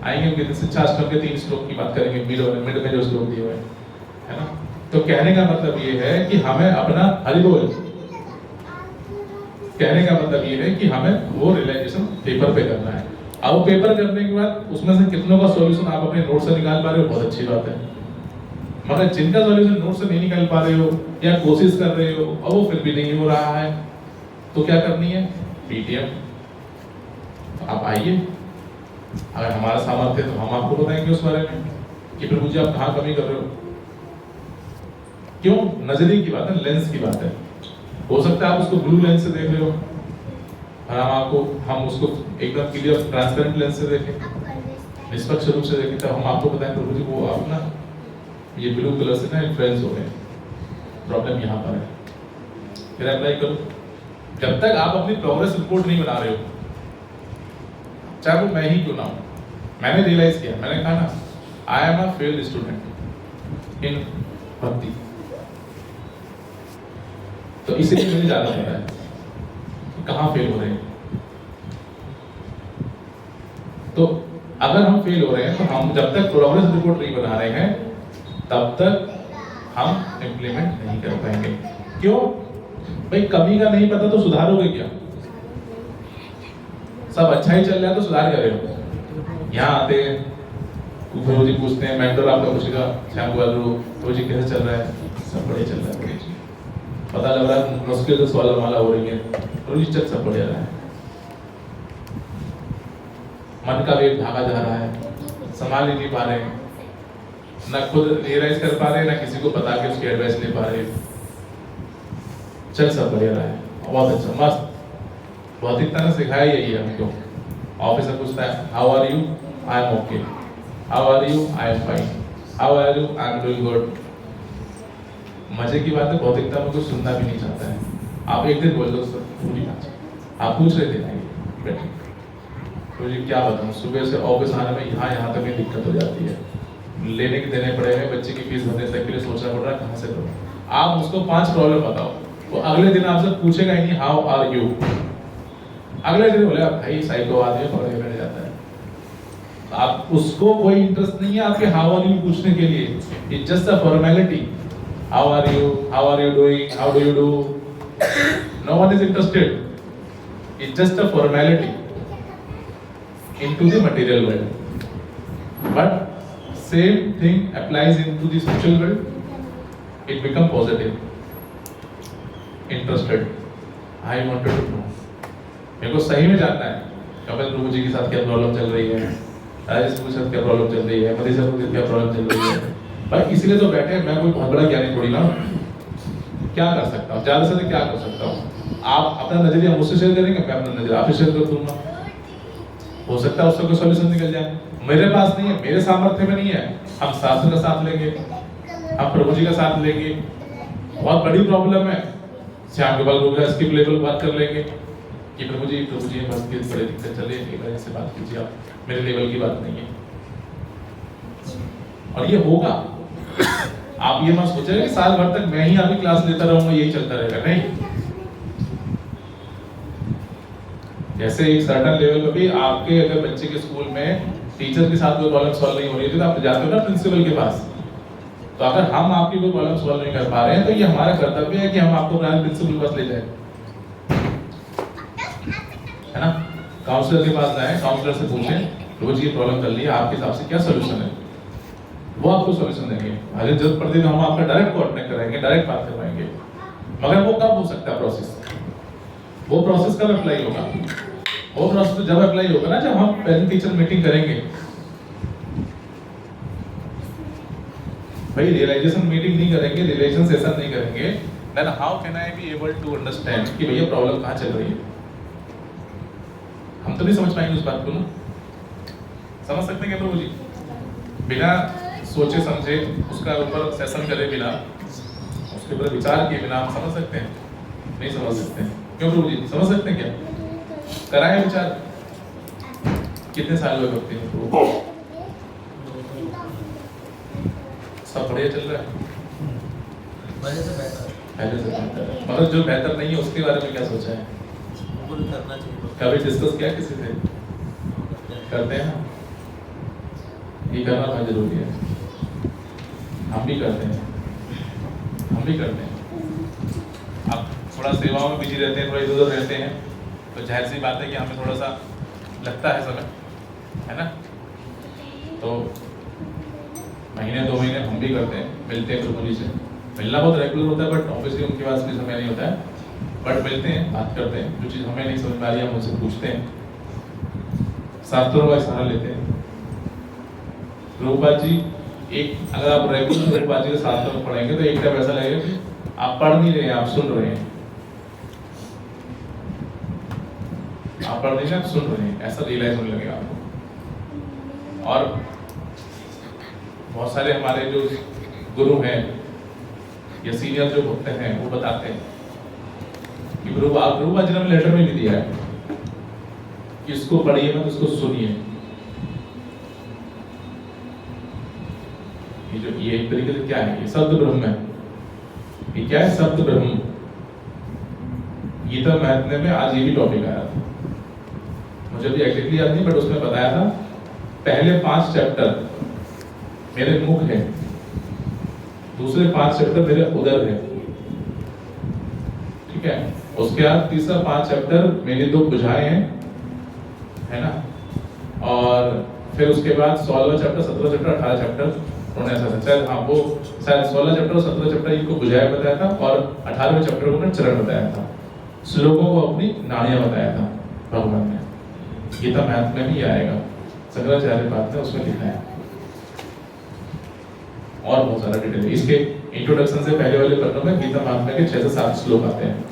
आएंगे शिक्षा अष्टम के 3 श्लोक की बात करेंगे, मिड में जो श्लोक दिए हुए हैं, है ना। तो कहने का मतलब ये है कि हमें अपना हरिबोल, कहने का मतलब ये है कि हमें वो रियलाइजेशन पेपर पे करना है। अब पेपर करने के बाद उसमें से कितनों का सॉल्यूशन आप अपने नोट से निकाल पा रहे हो, बहुत अच्छी बात है। मगर जिनका सॉल्यूशन नोट से नहीं निकाल पा रहे हो या कोशिश कर रहे हो और वो फिर भी नहीं हो रहा है, तो क्या करनी है? पीटीएम। तो आप आइए, अगर हमारा सामर्थ्य है तो हम आपको बताएंगे उस बारे में कि प्रभु जी आप कहाँ कमी कर रहे हो। क्यों? नजरिए की बात है, लेंस की बात है। हो सकता है आप उसको ब्लू लेंस से देख रहे हो और हम उसको एकदम क्लियर ट्रांसपेरेंट लेंस से देखें, निष्पक्ष रूप से देखें, तब हम आपको बताएं प्रभु जी वो आप ना ये ब्लू कलर से ना इन्फ्लुएंस हो गए, प्रॉब्लम यहाँ पर है। फिर अप्लाई करो। जब तक आप अपनी प्रोग्रेस रिपोर्ट नहीं बना रहे हो, चाहे वो मैं ही क्यों ना हूं, मैंने रियलाइज किया, मैंने कहा ना I am a failed student in भक्ति, तो इसीलिए मुझे जाना पड़ता है कि कहाँ फेल हो रहे हैं। तो अगर हम फेल हो रहे हैं तो हम जब तक प्रोग्रेस रिपोर्ट नहीं बना रहे हैं तब तक हम इम्प्लीमेंट नहीं कर पाएंगे। क्यों भाई? कमी का नहीं पता तो सुधारोगे क्या? सब अच्छा ही चल रहा है तो सुधार कर रहे हो। यहाँ आते हैं गुरु जी पूछते हैं, मेंटर आपका पूछेगा श्याम गुरु जी कैसे चल रहा है? सब बढ़िया चल रहा है। पता लग रहा है मुश्किल से सवाल माला हो रही है, गुरु जी चल सब बढ़िया रहा है। मन का वेग भागा जा रहा है, संभाल ही नहीं पा रहे, ना खुद रियलाइज कर पा रहे, ना किसी को बता के उसकी एडवाइस ले पा रहे। चल सब बढ़िया रहा है, बहुत अच्छा, मस्त। भौतिकता ने सिखाया यही है हमको। ऑफिसर पूछता है how are you? I am okay. How are you? I am fine. How are you? I am doing good. मजे की बात है, भौतिकता में कुछ सुनना भी नहीं चाहता है। आप एक दिन बोल दो सर पूरी बात, आप पूछ रहे थे ना बैठे तो जी क्या बताऊँ, सुबह से ऑफिस आने में यहाँ तक भी दिक्कत हो जाती है, लेने के देने पड़े हैं, बच्चे की फीस भरने तक के लिए सोचना पड़ रहा है कहाँ से करो। आप उसको 5 प्रॉब्लम बताओ, वो अगले दिन आपसे पूछेगा ही नहीं हाउ आर यू। अगले दिन बोले भाई साइको आदमी पकड़े बैठ जाता है। आप उसको कोई इंटरेस्ट नहीं है आपके हाउ आर यू पूछने के लिए, it's just a formality. How are you doing, how do you do, no one is interested, it's just a formality into the material world, but same thing applies into the spiritual world. It become positive, interested. I wanted to know, मेरे को सही में जानना है कपिल प्रभु जी के साथ क्या problem चल रही है, राजेश प्रभु के साथ क्या प्रॉब्लम चल रही है, मनीषा प्रभु के क्या प्रॉब्लम चल रही है। भाई इसलिए तो बैठे, मैं कोई बहुत बड़ा ज्ञानी थोड़ी ना, क्या कर सकता हूँ, ज्यादा से क्या कर सकता हूँ। आप अपना नजरिया मुझसे शेयर करेंगे, मैं अपना नजरिया आपसे शेयर कर दूंगा, हो सकता है उसका कोई सॉल्यूशन निकल जाए। मेरे पास नहीं है, मेरे सामर्थ्य में नहीं है, हम शास्त्र का साथ लेंगे, हम प्रभु जी का साथ लेंगे। बहुत बड़ी प्रॉब्लम है, श्याम गोपाल गुरु का स्किप लेवल बात कर लेंगे कि प्रभु जी बस की बड़ी दिक्कत चल रही है, एक बार से बात कीजिए, आप मेरे लेवल की बात नहीं है। और ये होगा, आप ये मत सोचें कि साल भर तक मैं ही आपकी क्लास लेता रहूंगा, यही चलता रहेगा, नहीं। जैसे एक सर्टेन लेवल पे भी आपके अगर बच्चे के स्कूल में टीचर के साथ कोई प्रॉब्लम सॉल्व नहीं हो रही है तो आप जाते हो ना प्रिंसिपल के पास। तो अगर हम आपकी कोई प्रॉब्लम सॉल्व नहीं कर पा रहे हैं तो ये हमारा कर्तव्य है कि हम आपको अपने प्रिंसिपल के पास ले जाएं, है ना। काउंसलर के पास जाएं, काउंसलर से पूछें रोज ये प्रॉब्लम कर ली है, आपके हिसाब से क्या सोल्यूशन है, वो आपको सोल्यूशन देंगे। अगर जरूरत पड़ती है तो हम आपका डायरेक्ट कोऑर्डिनेट कराएंगे, डायरेक्ट बात करवाएंगे। मगर वो कब हो सकता है प्रोसेस, वो प्रोसेस कब अप्लाई होगा, वो प्रोसेस जब अप्लाई होगा ना जब हम पेरेंट टीचर मीटिंग करेंगे। भाई रियलाइजेशन मीटिंग नहीं करेंगे, रियलाइजेशन सेशन नहीं करेंगे, then how can I be able to understand कि भैया प्रॉब्लम कहाँ चल रही है। हम तो नहीं समझ पाएंगे उस बात को ना। समझ सकते हैं क्या प्रभु जी? बिना सोचे समझे उसका ऊपर सेशन करे बिना, उसके ऊपर विचार किए बिना हम समझ सकते हैं? नहीं समझ सकते हैं। क्यों प्रभु जी, समझ सकते हैं क्या? कराए विचार। कितने साल हुए भक्ति में प्रभु? सब बढ़िया चल रहा है, मजे से बैठा पहले से बेहतर है, मतलब जो बेहतर नहीं है उसके बारे में क्या सोचा है? बिल्कुल करना चाहिए। कभी डिस्कस किया किसी से? करते हैं ना, ये करना बहुत जरूरी है। हम भी करते हैं, हम भी करते हैं। अब थोड़ा सेवाओं में बिजी रहते हैं, थोड़ा इधर उधर रहते हैं, तो जाहिर सी बात है कि हमें थोड़ा सा लगता है समय, है ना? तो महीने 2 महीने हम भी करते हैं, मिलते हैं प्रभु जी से। मिलना बहुत रेगुलर होता है, बट ऑब्वियसली उनके पास भी समय नहीं होता है, बट मिलते हैं, बात करते हैं, जो चीज़ हमें नहीं समझ में आ रही है हम उनसे पूछते हैं, शास्त्रों का सहारा लेते हैं। प्रभुपाद जी, एक अगर आप रेगुलर प्रभुपाद जी के शास्त्रों में पढ़ेंगे तो एक टाइम ऐसा लगेगा कि आप पढ़ नहीं रहे हैं, आप सुन रहे हैं। आप पढ़ नहीं रहे, आप सुन रहे हैं, ऐसा रियलाइज होने लगेगा आपको। और बहुत सारे हमारे जो गुरु हैं या सीनियर जो होते हैं वो बताते हैं कि प्रभुपाद जी ने हमें लेटर में भी दिया है कि इसको पढ़िए मत, इसको सुनिए। ये एक तरीके से क्या है, ये शब्द ब्रह्म है। ये क्या है? शब्द ब्रह्म। गीता महात्म्य में आज ये भी टॉपिक आया था, मुझे भी एग्जैक्टली याद नहीं, बट उसमें बताया था पहले 5 चैप्टर मेरे मुख है, दूसरे 5 चैप्टर मेरे उदर है, ठीक है? उसके बाद तीसरा 5 चैप्टर मेरी 2 भुजाएं हैं, है ना? और फिर उसके बाद 16वां चैप्टर, 17वां चैप्टर, 18वां चैप्टर उन्होंने ऐसा शायद, हाँ वो शायद 16 चैप्टर और 17 चैप्टर इनको भुजाएं बताया था, और 18वें चैप्टर को उन्होंने चरण बताया था, श्लोकों को अपनी नाड़ियां बताया था भगवान ने। गीता महात्म्य में भी आएगा, शंकराचार्य बात है उसमें लिखा है, और बहुत सारा डिटेल है। इसके इंट्रोडक्शन से पहले वाले पन्नों में गीता महात्म्य के 6 से 7 श्लोक आते हैं,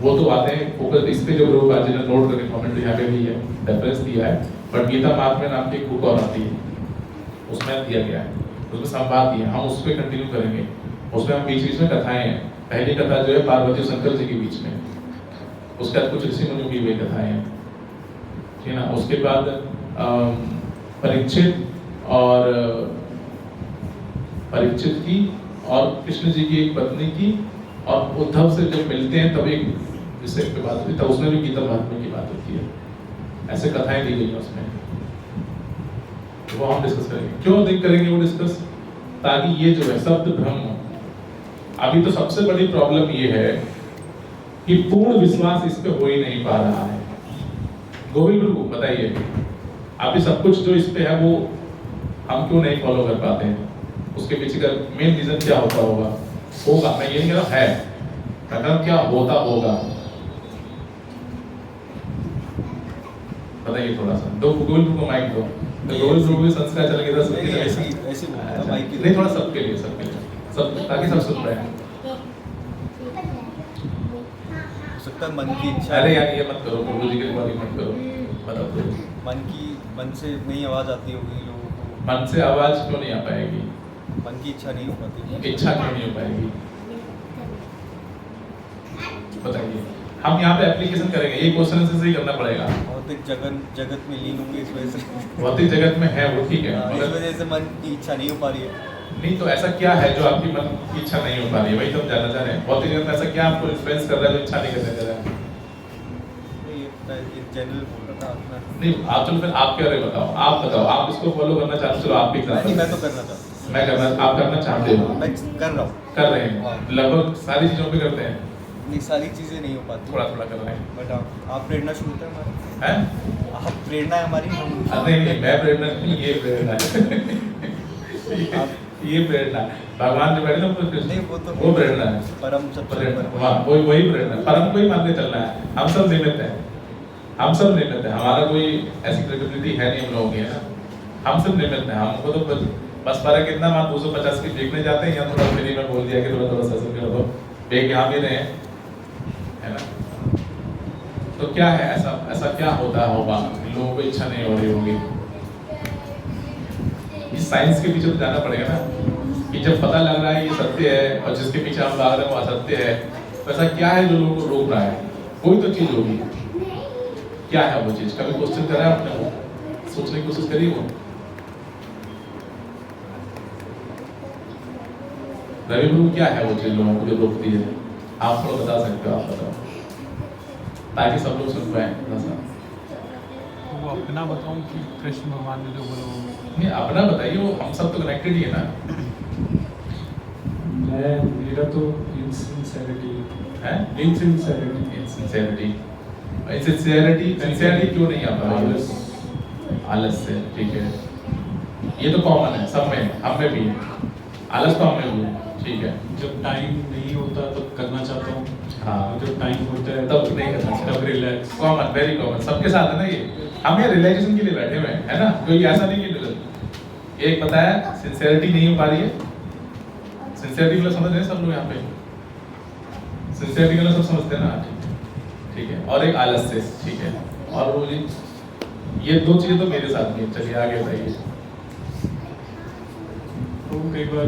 वो तो आते हैं फोकस इस पे, जो प्रभुपाद जी ने नोट करके कमेंट यहाँ पे भी है, रेफरेंस दिया है, बट गीता महात्म्य नाम की एक बुक और आती है, उसमें दिया गया है, उसमें संवाद दिया, हम उस पर कंटिन्यू करेंगे। उसमें हम बीच बीच में कथाएं हैं, पहली कथा जो है पार्वती और शंकर जी के बीच में, उसके बाद कुछ ऋषि मुनि की हुई कथाएं हैं, ठीक है ना? उसके बाद परीक्षित की और कृष्ण जी की एक पत्नी की, और उद्धव से जब मिलते हैं तब एक विषय पे बात होती है, तब उसमें भी गीता महात्म्य की बात होती है। ऐसे कथाएं दी गई हैं उसमें, वो हम डिस्कस करेंगे। क्यों करेंगे वो डिस्कस? ताकि ये जो है शब्द ब्रह्म, अभी तो सबसे बड़ी प्रॉब्लम ये है कि पूर्ण विश्वास इस पे हो ही नहीं पा रहा है। गोविंद प्रभु बताइए, अभी सब कुछ जो इस पे है वो हम क्यों नहीं फॉलो कर पाते हैं? उसके पीछे का मेन रीजन क्या होता होगा? मैं ये नहीं कह रहा है, मैं कह रहा क्या होता होगा, बताइए थोड़ा सा। दो गोविंद प्रभु को माइक दो, तो गोविंद प्रभु भी संस्कार चल गया था, नहीं थोड़ा सबके लिए सब, ताकि सब सुन रहे हैं। सकता है मन की इच्छा, अरे यार ये मत करो, प्रभु जी के बारे मत करो, बताओ। मन से नहीं आवाज आती होगी लोगों को, मन से आवाज क्यों नहीं आ पाएगी? मन की इच्छा नहीं हो पाती, इच्छा क्यों नहीं हो पाएगी? बताइए। हम यहाँ पे एप्लीकेशन करेंगे, ये क्वेश्चन से ही करना पड़ेगा। भौतिक जगत में लीन होंगे, इस वजह से भौतिक जगत में है वो, ठीक है, इस वजह से मन की इच्छा नहीं हो पा रही है। नहीं तो ऐसा क्या है जो आपकी मन की इच्छा नहीं हो पा रही है, वही तो हम जानना चाह रहे हैं। भौतिक जगत में ऐसा क्या आपको इन्फ्लुएंस कर रहा है जो इच्छा नहीं करने दे रहा है? नहीं जनरल बोल रहा था अपना, नहीं आप चलो फिर आप क्या रहे बताओ, आप बताओ, आप इसको फॉलो करना चाहते हो? चलो आप भी नहीं मैं तो करना चाहता हूँ, मैं करना, आप करना चाहते हो? मैं कर रहा हूँ, कर रहे हैं, लगभग सारी चीजों पे करते हैं, नहीं सारी चीजें नहीं हो पाती, थोड़ा थोड़ा कर रहे हैं। बट आप प्रेरणा शुरू होता है हमारा, हैं? आप प्रेरणा है हमारी, हम नहीं मैं प्रेरणा नहीं, ये प्रेरणा है। ये प्रेरणा भगवान जो बैठे ना नहीं वो प्रेरणा है, परम सत्य, वही प्रेरणा, परम को ही मान के चलना है। हम सब निमित्त हैं, हम सब निमित्त हैं, हमारा कोई ऐसी कैपेबिलिटी है नहीं हम लोगों की, है ना? हम सब निमित्त हैं। हमको तो बस फर्क कितना, हम 250 की देखने जाते हैं, या थोड़ा फ्री में बोल दिया कि थोड़ा सा कर दो, बेग यहाँ भी रहे, है ना? तो क्या है ऐसा क्या होता होगा लोगों को इच्छा नहीं हो रही होगी? इस साइंस के पीछे तो जाना पड़ेगा ना, कि जब पता लग रहा है ये सत्य है और जिसके पीछे हम भाग रहे हैं वो असत्य है, तो ऐसा क्या है जो लोगों को रोक रहा है? कोई तो चीज होगी, क्या है वो चीज? कभी क्वेश्चन करा है आपने? वो सोचने की कोशिश करी वो? रवि प्रभु क्या है वो चीज लोगों को जो रोकती है? आप थोड़ा बता सकते हो, आप बताओ ताकि सब लोग सुन पाए थोड़ा सा। वो अपना बताऊं कि कृष्ण भगवान ने जो बोला वो? नहीं, अपना बताइए, वो हम सब तो कनेक्टेड ही है ना। मेरा तो इनसिंसेरिटी है, इनसिंसेरिटी सिंसियरिटी क्यों नहीं आता? आलस से, ठीक है, ये तो कॉमन है सब में, हम में भी है, आलस तो हम में भी है, ठीक है। जब टाइम नहीं होता तब करना चाहता हूँ, हाँ, जब टाइम होता है तब नहीं करना तब चाहिए। रिलैक्स। कॉमन, वेरी कॉमन, सबके साथ है ना ये। हम ये रिलैक्सेशन के लिए बैठे हुए हैं, है ना, कोई ऐसा नहीं कि एक बताया सिंसियरिटी नहीं हो पा रही है। सिंसियरिटी मतलब समझ रहे हैं सब लोग यहाँ पे? सिंसियरिटी मतलब सब समझते हैं ना? ठीक है। और एक आलस से, ठीक है, और वो ये दो चीजें तो मेरे साथ भी हैं। चलिए आगे बताइए। तो कई बार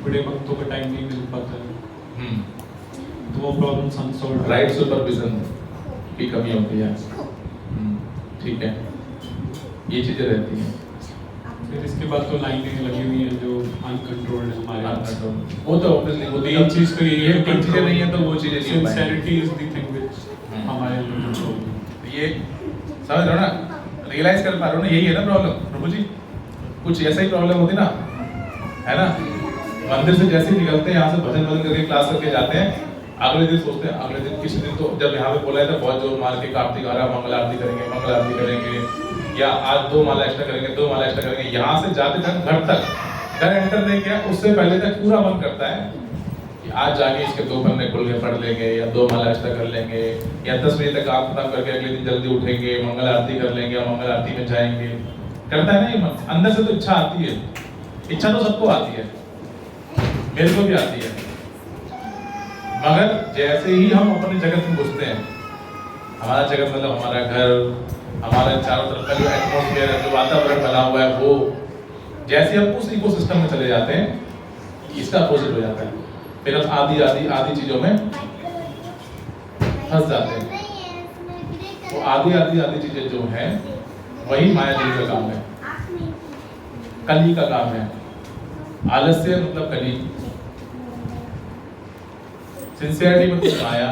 बड़े भक्तों का टाइम नहीं मिल पाता है, तो वो प्रॉब्लम अनसॉल्व। राइट सुपरविजन की कमी होती है, ठीक है, ये चीजें रहती हैं। फिर इसके बाद तो लाइनें लगी हुई हैं जो अनकंट्रोल्ड है हमारे हाथ से। वो तो ऑब्वियसली वो तीन चीज तो ये तीन चीजें नहीं है तो वो चीजें नहीं हो पाएंगी। Sincerity is the thing which हमारे अंदर कंट्रोल। ये समझ रहे हो ना, रियलाइज कर पा रहे हो ना, यही है ना प्रॉब्लम प्रभु जी। कुछ ऐसा ही प्रॉब्लम होती ना, है ना। मंदिर से जैसे ही निकलते हैं यहाँ से भजन करके क्लास करके जाते हैं, अगले दिन सोचते हैं, अगले दिन किसी दिन तो जब यहाँ पे बोला था बहुत जोर मार के कार्तिक आ रहा, मंगल आरती करेंगे, या आज 2 माला एक्स्ट्रा करेंगे। यहाँ से जाते तक घर एंटर नहीं किया, उससे पहले तक पूरा मन करता है कि आज जाके इसके 2 पन्ने खोल के पढ़ लेंगे, या 2 माला एक्स्ट्रा कर लेंगे, या 10 बजे तक काम खत्म करके अगले दिन जल्दी उठेंगे, मंगल आरती कर लेंगे, मंगल आरती में जाएंगे। करता है ना ये मन, अंदर से तो इच्छा आती है। इच्छा तो सबको आती है, मेरे को भी आती है, मगर जैसे ही हम अपने जगत में घुसते हैं, हमारा जगत मतलब हमारा घर, हमारे चारों तरफ का जो एटमॉस्फेयर है, जो वातावरण बना हुआ है, वो जैसे हम उस इकोसिस्टम में चले जाते हैं, इसका अपोजिट हो जाता है। फिर हम आधी चीजों में फंस जाते हैं। वो आधी चीजें जो हैं वही माया देवी का काम है, कली का काम है। आलस्य मतलब कली, सिंसियरिटी मतलब माया।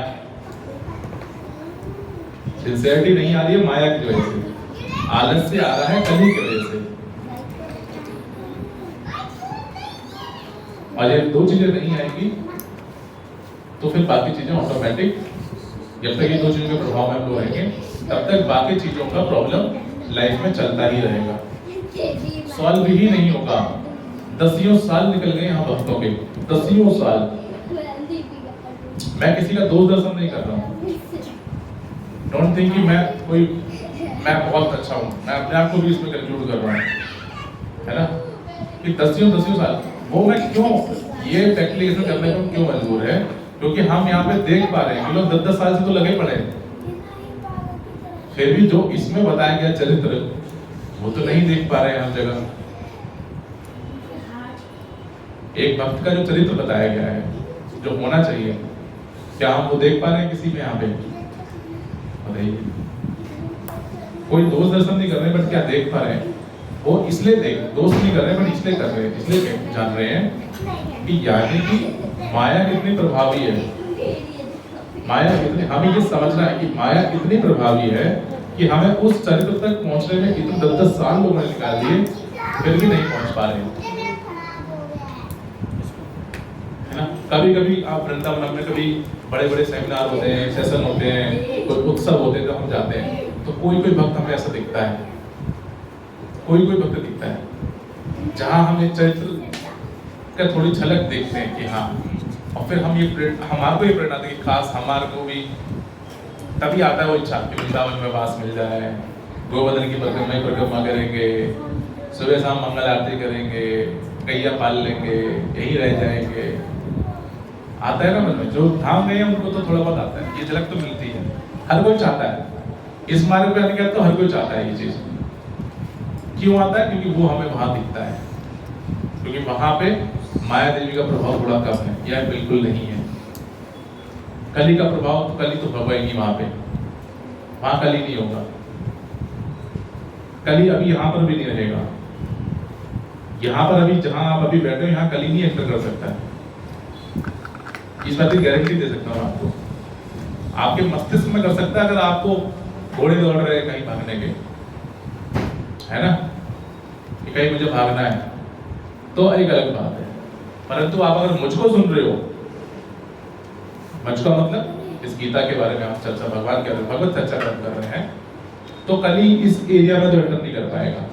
सिंसियरिटी नहीं आ रही है माया की वजह से, आलस्य आ रहा है कली की वजह से। और ये 2 चीजें नहीं आएगी तो फिर बाकी चीजें ऑटोमेटिक, जब तक ये 2 चीजों के प्रभाव में हम लोग रहेंगे तब तक बाकी चीजों का प्रॉब्लम लाइफ में चलता ही रहेगा, सॉल्व ही नहीं होगा। 10 साल निकल गए यहाँ भक्तों के, 10 साल। मैं किसी का दोष दर्शन नहीं कर रहा हूँ, डोंट थिंक कि मैं बहुत अच्छा हूँ, मैं अपने आप को भी इसमें कंक्लूड कर रहा हूँ, है ना, कि 10 साल। वो मैं क्यों ये टेक्निकल करने को क्यों मजबूर है? क्योंकि हम यहाँ पे देख पा रहे हैं कि लोग 10 साल से तो लगे पड़े हैं, फिर भी जो इसमें बताया गया चरित्र वो तो नहीं देख पा रहे हैं हर जगह। एक भक्त का जो चरित्र बताया गया है, जो होना चाहिए, क्या हम वो देख पा रहे हैं किसी में यहाँ पे? बताइए। कोई दोष दर्शन नहीं कर रहे बट क्या देख पा रहे हैं? वो इसलिए दोष नहीं कर रहे बट इसलिए कर रहे हैं, इसलिए जान रहे हैं कि यानी कि माया कितनी प्रभावी है। माया कितनी, हमें ये समझना है कि माया कितनी प्रभावी है कि हमें उस चरित्र तक पहुंचने में इतने 10 साल लोगों ने निकाल दिए, फिर भी नहीं पहुंच पा रहे, है ना। कभी आप वृंदावन में कभी बड़े सेमिनार होते हैं, सेशन होते हैं, कोई उत्सव होते हैं तो हम जाते हैं, तो कोई भक्त हमें ऐसा दिखता है, कोई भक्त दिखता है जहां हम एक चरित्र का थोड़ी झलक देखते हैं कि हाँ, और फिर हम हमारे को ये प्रेरणा देगी, खास हमारे को भी तभी आता है वो इच्छा कि वृंदावन में वास मिल जाए, गोवर्धन की परिक्रमा करेंगे, सुबह शाम मंगल आरती करेंगे, गैया पाल लेंगे, यही रह जाएंगे। आता है ना मन में, जो धाम गए हैं उनको तो थोड़ा बहुत आता है, ये झलक तो मिलती है, हर कोई चाहता है। इस मार्ग पे आने के बाद तो हर कोई चाहता है ये चीज। क्यों आता है? क्योंकि वो हमें वहां दिखता है, क्योंकि वहां पे माया देवी का प्रभाव थोड़ा कम है या बिल्कुल नहीं है। कली का प्रभाव, कली तो होगा ही नहीं वहां पे, वहां कली नहीं होगा, कली अभी यहाँ पर भी नहीं रहेगा। यहाँ पर अभी जहाँ आप अभी बैठे हो यहाँ कल ही नहीं एंटर कर सकता है, इस बात की गारंटी दे सकता हूँ आपको। आपके मस्तिष्क में कर सकता है अगर आपको घोड़े दौड़ रहे हैं कहीं भागने के, है ना, कि कहीं मुझे भागना है, तो एक अलग बात है। परंतु आप अगर मुझको सुन रहे हो, मुझका मतलब इस गीता के बारे में आप चर्चा भगवान के भगवत चर्चा कर रहे हैं, तो कल ही इस एरिया में तो एंटर नहीं कर पाएगा।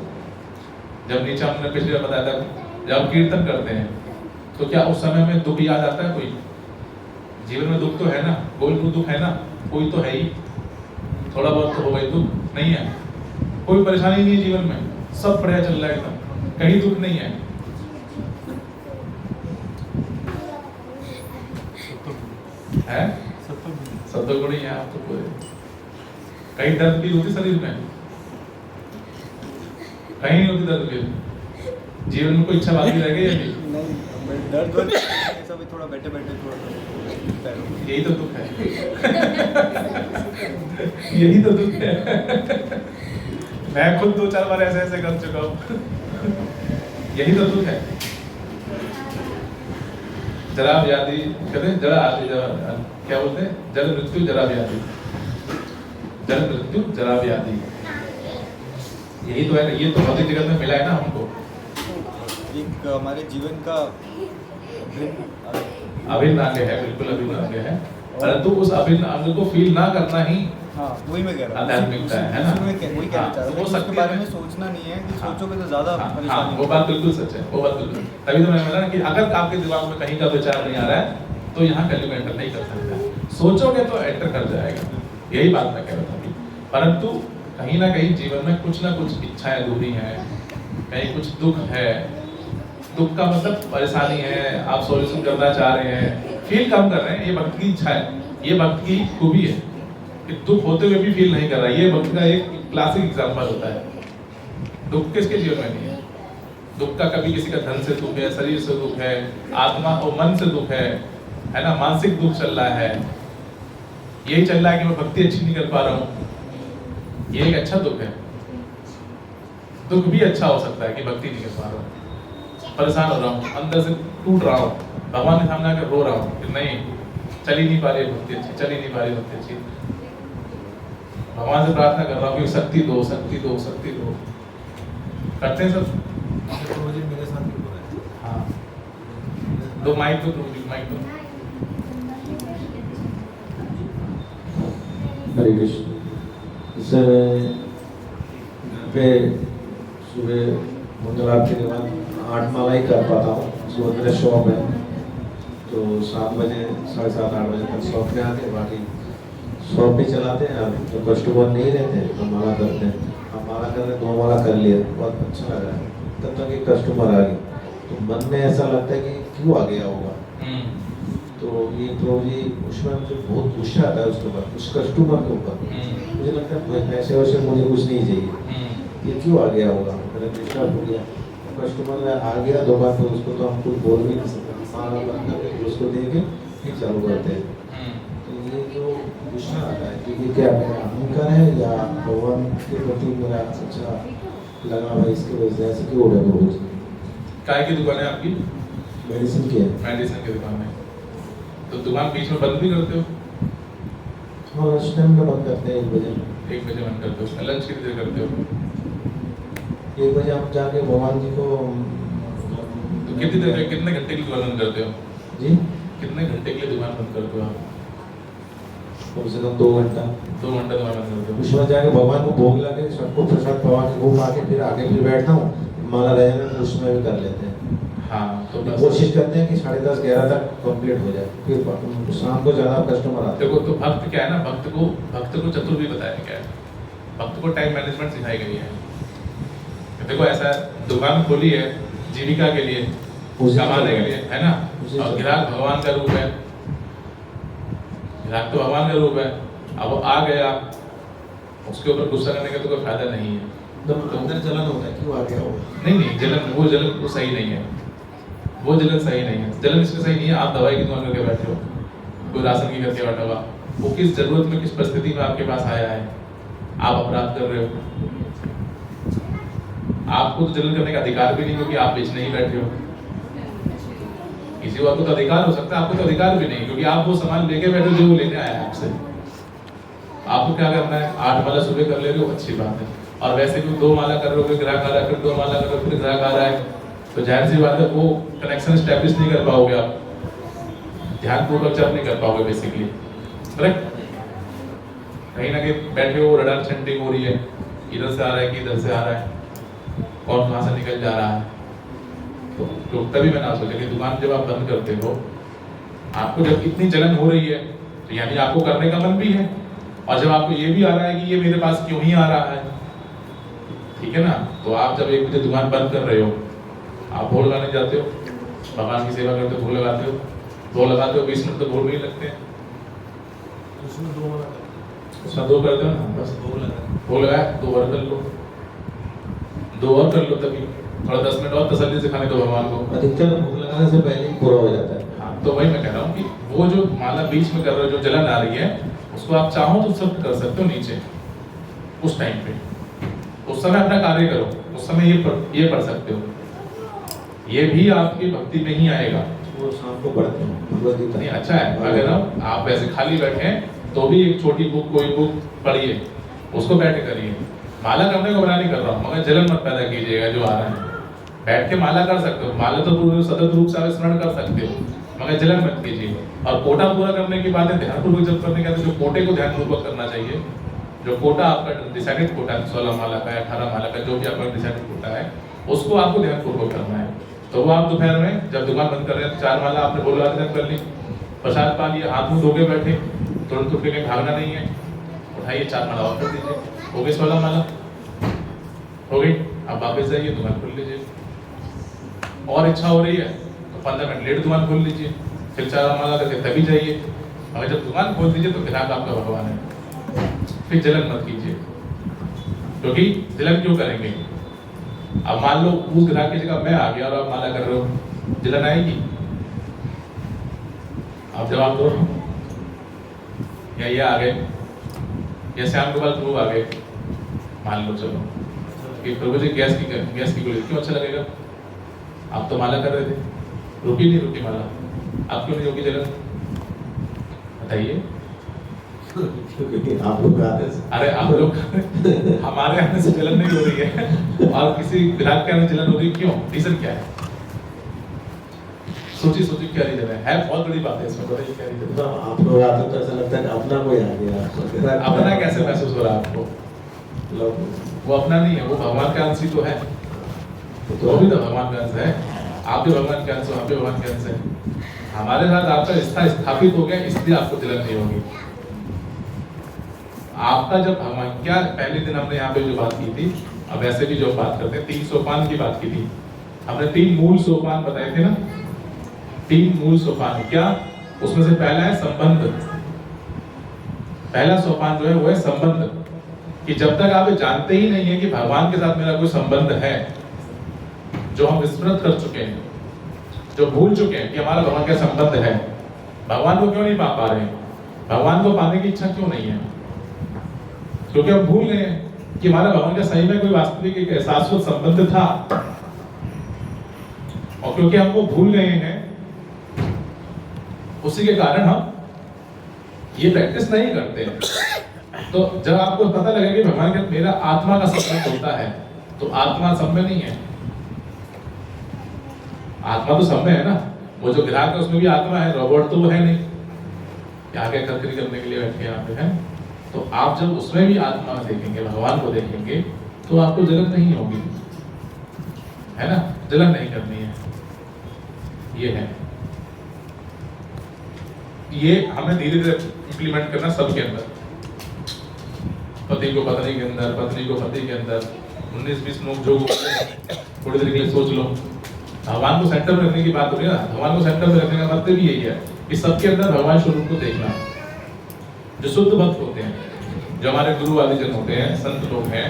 जब नीचे हमने पिछली बार बताया था, जब हम कीर्तन करते हैं तो क्या उस समय में दुख याद आता है? कोई जीवन में दुख तो है ना, कोई तो दुख है ना, कोई तो है ही, थोड़ा बहुत तो होगा ही, दुख नहीं है, कोई परेशानी नहीं है जीवन में, सब बढ़िया चल रहा है एकदम, कहीं दुख नहीं है। है सत्व गुण ही है आप तो पूरे। कहीं दर्द भी होती शरीर में? कहीं नहीं होती दर्द भी। जीवन में कोई इच्छा बाकी रह गई अभी? नहीं, दर्द ऐसा भी थोड़ा बैठे बैठे थोड़ा यही तो दुख है। यही तो दुख है। मैं खुद 2-4 बार ऐसे कर चुका हूँ। यही तो दुख है। जरा व्याधि कहते हैं, जरा आदि, क्या बोलते हैं, जल मृत्यु जरा व्याधि, जल मृत्यु जरा व्याधि, यही तो है। ये तो भौतिक जगत में मिला है ना हमको। एक हमारे जीवन का अभिन्न अंग है, बिल्कुल अभिन्न अंग है, परंतु उस अभिन्न अंग को फील ना करना ही वही मैं कह रहा हूँ, आध्यात्मिकता है ना। वही कहना चाह रहा हूँ, वो उसके सकती बारे है। में सोचना नहीं है कि सोचोगे तो ज्यादा हाँ, परेशानी वो बात बिल्कुल सच है, वो बात बिल्कुल। तभी तो मैंने बोला ना कि अगर आपके दिमाग में कहीं का विचार नहीं आ रहा है तो यहाँ कल में एंटर नहीं कर सकता। सोचोगे तो एंटर कर जाएगा, यही बात मैं कह रहा था अभी। परंतु कहीं ना कहीं जीवन में कुछ ना कुछ इच्छाएं अधूरी हैं, कहीं कुछ दुख है। दुख का मतलब परेशानी है, आप सॉल्यूशन करना चाह रहे हैं, फील कम कर रहे हैं, ये भक्त की इच्छा है, ये भक्त की खूबी है कि दुख होते हुए भी फील नहीं कर रहा है। ये भक्त का एक क्लासिक एग्जांपल होता है। दुख किसके जीवन में नहीं है? दुख का कभी किसी का धन से दुख है, शरीर से दुख है, आत्मा और मन से दुख है ना, मानसिक दुख चल रहा है। यही चल रहा है कि मैं भक्ति अच्छी नहीं कर पा रहा हूँ, ये एक अच्छा दुख है। दुख भी अच्छा हो सकता है कि भक्ति नहीं कर पा रहा हूँ, परेशान हो रहा हूँ, अंदर से टूट रहा हूँ, भगवान के सामने आकर रो रहा हूँ कि नहीं चल ही नहीं पा रही भक्ति अच्छी, चल ही नहीं पा रही भक्ति अच्छी। भगवान से प्रार्थना कर रहा हूँ कि शक्ति दो, शक्ति दो, शक्ति दो। करते हैं सब। प्रभु मेरे साथ भी हो रहा है। हाँ, दो माइक दो प्रभु जी, माइक दो। हरे कृष्ण। जैसे घर पे सुबह मंगल आरती के बाद 8 माला ही कर पाता हूँ, सुबह मेरा शॉप है, तो 7 बजे 7:30-8 बजे तक शॉप पे आते हैं, बाकी शॉप पे चलाते हैं। तो कस्टमर नहीं रहते तो माला करते हैं। हम माला कर रहे 2 माला कर लिया, बहुत अच्छा लग रहा है। तब तक एक कस्टमर आ गई, तो मन में ऐसा लगता है कि क्यों आ गया होगा। तो ये प्रभु जी उसमें मुझे बहुत गुस्सा आता है उसके ऊपर, उस कस्टमर के ऊपर। मुझे लगता है पैसे वैसे मुझे कुछ नहीं चाहिए, ये क्यों आ गया होगा, मेरा डिस्टर्ब हो गया। कस्टमर आ गया दुकान पर, उसको तो हम कुछ बोल भी नहीं सकते, माला बंद करके उसको दे के फिर चालू करते हैं। तो ये जो गुस्सा आता है कि ये क्या मेरा अहंकार है या भगवान के प्रति मेरा अच्छा लगा भाई, इसके वजह से ऐसे क्यों हो रहा है प्रभु जी। काय की दुकान है आपकी? मेडिसिन की है। मेडिसिन की दुकान है, तो दुकान बीच में बंद भी करते हो? हाँ, लंच टाइम में बंद करते हैं 1 बजे। 1 बजे बंद करते हो। लंच कितनी देर करते हो? 1 बजे हम जाके भगवान जी को तो कितनी देर, कितने घंटे के लिए दुकान बंद करते हो जी? कितने घंटे के लिए दुकान बंद करते हो आप? कम से कम 2 घंटा। 2 घंटे दुकान बंद करते हो। उसमें जाके भगवान को भोग लगे, सबको प्रसाद पवा के भोग आके फिर आगे फिर बैठता हूँ, माला रहेगा तो उसमें भी कर लेते हैं। हाँ, तो बस कोशिश करते हैं कि 10:30-11 तक कंप्लीट हो जाए, फिर शाम को ज़्यादा कस्टमर आते देखो, तो भक्त क्या है ना, भक्त को चतुर भी बताया क्या है, भक्त को टाइम मैनेजमेंट सिखाई गई है। देखो ऐसा है, दुकान खोली है जीविका के लिए, कमाने के लिए, है ना, और ग्राहक भगवान का रूप है, ग्राहक तो भगवान का रूप है। अब वो आ गया, उसके ऊपर गुस्सा करने का तो कोई फायदा नहीं है। तो अंदर जलन होता है, क्यों आ गया होगा। नहीं, वो जलन वो सही नहीं है, वो जलन सही नहीं है। जलन इसलिए सही नहीं है, आप दवाई की दुकान करके बैठे हो, कोई राशन की करके बैठा हुआ, वो किस जरूरत में, किस परिस्थिति में आपके पास आया है, आप अपराध कर रहे हो। आपको तो जलन करने का अधिकार भी नहीं, क्योंकि आप बेचने ही बैठे हो। किसी और को तो अधिकार हो सकता है, आपको तो अधिकार भी नहीं, क्योंकि आप वो सामान लेके बैठे हो जो वो लेने आया है आपसे। आपको क्या करना है, 8 माला सुबह कर ले रहे हो, अच्छी बात है। और वैसे भी 2 माला कर रहे हो, ग्राहक आ रहा है, फिर 2 माला कर रहे हो, फिर ग्राहक आ रहा है, तो जाहिर सी बात है वो कनेक्शन स्टैब्लिश नहीं कर पाओगे आप, ध्यानपूर्वक जप नहीं कर पाओगे बेसिकली, करेक्ट। कहीं ना कहीं बैठे हो, रडार सेंटिंग हो रही है, इधर से आ रहा है कि इधर से आ रहा है, कौन कहाँ से निकल जा रहा है। तो तभी मैंने आप सोचा कि दुकान जब आप बंद करते हो, आपको जब इतनी जलन हो रही है तो यानी आपको करने का मन भी है, और जब आपको ये भी आ रहा है कि ये मेरे पास क्यों ही आ रहा है, ठीक है ना। तो आप जब 1 बजे दुकान बंद कर रहे हो, आप भोग लगाने जाते हो, भगवान की सेवा करते हो, भोग लगाते हो, 20 मिनट तो भोग नहीं लगते हैं, उसमें 2 माला उसमें 2 कर दो ना, बस भोग लगाया, 2 और कर लो, 2 और कर लो, तभी थोड़ा 10 मिनट और तसल्ली से खाने दो भगवान को। अधिकतर भोग लगाने से पहले ही पूरा हो जाता है। हाँ, तो वही मैं कह रहा हूँ कि वो जो माला बीच में कर रहे हो, जो जलन आ रही है, उसको आप चाहो तो सब कर सकते हो नीचे, उस टाइम पे, उस समय अपना कार्य करो, उस समय ये पढ़ सकते हो, ये भी आपकी भक्ति में ही आएगा। वो शाम को पढ़ते हैं भगवद गीता। नहीं, अच्छा है, अगर आप वैसे खाली बैठे हैं तो भी एक छोटी बुक, कोई बुक पढ़िए, उसको बैठ के करिए। माला करने को मना नहीं कर रहा हूँ, मगर जलन मत पैदा कीजिएगा जो आ रहा है। बैठ के माला कर सकते हो, माला तो पूरे सतत रूप से आप स्मरण कर सकते हो, मगर जलन मत कीजिए। और कोटा पूरा करने की बात है, ध्यानपूर्वक जब करने का, तो जो कोटे को ध्यानपूर्वक करना चाहिए, जो कोटा आपका डिसाइडेड कोटा है, 16 माला का, 18 माला का, जो भी आपका डिसाइडेड कोटा है, उसको आपको ध्यानपूर्वक करना है। तो वो आप दोपहर में जब दुकान बंद कर रहे हैं, 4 माला आपने बोला कर ली, प्रसाद पा लिया, हाथ मुंह धो के बैठे, तुरंत उठ के कहीं भागना नहीं है, उठाइए 4 माला और कर दीजिए, हो गई 16 माला, हो गई। अब वापस जाइए, दुकान खोल लीजिए, और इच्छा हो रही है तो 15 मिनट लेट दुकान खोल लीजिए, फिर 4 माला करके तभी जाइए। अगर जब दुकान खोल दीजिए तो ग्राहक आपका भगवान है। फिर जलन मत कीजिए, क्योंकि जलन क्यों करेंगे। अब मान लो उस ग्राहक की जगह मैं आ गया और आप माला कर रहे हो, जलन आएगी? आप जवाब दो। या ये आ गए, या श्याम गोपाल प्रभु आ गए, मान लो चलो कि प्रभु जी गैस की गोली, क्यों अच्छा लगेगा? आप तो माला कर रहे थे, रुकी नहीं रुकी माला, आप क्यों नहीं रुकी जलन? बताइए। क्योंकि आप लोग आते हैं। अरे आप लोग हमारे आने से जलन नहीं हो रही है, और किसी ग्राहक के आने से जलन हो रही है, क्यों? रीजन क्या है? सोचिए क्या रीजन है बहुत बड़ी बात है इसमें, बताइए क्या रीजन है? आप लोग आते तो ऐसा लगता है कि अपना कोई आ गया। अपना कैसे महसूस हो रहा है आपको? वो अपना नहीं है, वो भगवान का अंश ही तो है, वो भी तो भगवान का अंश है। आप भी भगवान के अंश हो, आप भी भगवान के अंश है। हमारे साथ आपका रिश्ता स्थापित हो गया, इसलिए आपको जलन नहीं होगी। आपका जब भगवान, क्या पहले दिन हमने यहाँ पे जो बात की थी, अब वैसे भी जो बात करते हैं, 3 सोपान की बात की थी हमने, 3 मूल सोपान बताए थे ना, 3 मूल सोपान। क्या? उसमें से पहला है संबंध। पहला सोपान जो है वो है संबंध, कि जब तक आप जानते ही नहीं है कि भगवान के साथ मेरा कोई संबंध है, जो हम विस्मृत कर चुके हैं, जो भूल चुके हैं कि हमारा भगवान का संबंध है, भगवान को क्यों नहीं पा पा रहे हैं, भगवान को पाने की इच्छा क्यों नहीं है? क्योंकि हम भूल गए हैं कि हमारा भगवान का सही में कोई वास्तविक एक शाश्वत संबंध था, और क्योंकि हम वो भूल गए हैं, उसी के कारण हम ये प्रैक्टिस नहीं करते हैं। तो जब आपको पता लगे कि भगवान के मेरा आत्मा का संबंध होता है, तो आत्मा सब में नहीं है, आत्मा तो सब में है ना। वो जो ग्राहक है उसमें भी आत्मा है, रोबोट तो वो है नहीं, यहाँ के खरीदारी करने के लिए बैठे यहाँ पे है। तो आप जब उसमें भी आत्मा देखेंगे, भगवान को देखेंगे, तो आपको जलन नहीं होगी, है ना, जलन नहीं करनी है। ये है, ये हमें धीरे धीरे इंप्लीमेंट करना सबके अंदर, पति को पत्नी के अंदर, पत्नी को पति के अंदर, 19-20 लोग जो थोड़ी देर के लिए सोच लो। भगवान को सेंटर में रखने की बात हो रही है ना, भगवान को सेंटर में रखने का मतलब भी यही है कि सबके अंदर भगवान स्वरूप को देखना। जो शुद्ध भक्त होते हैं, जो हमारे गुरु आदि जन होते हैं, संत लोग हैं,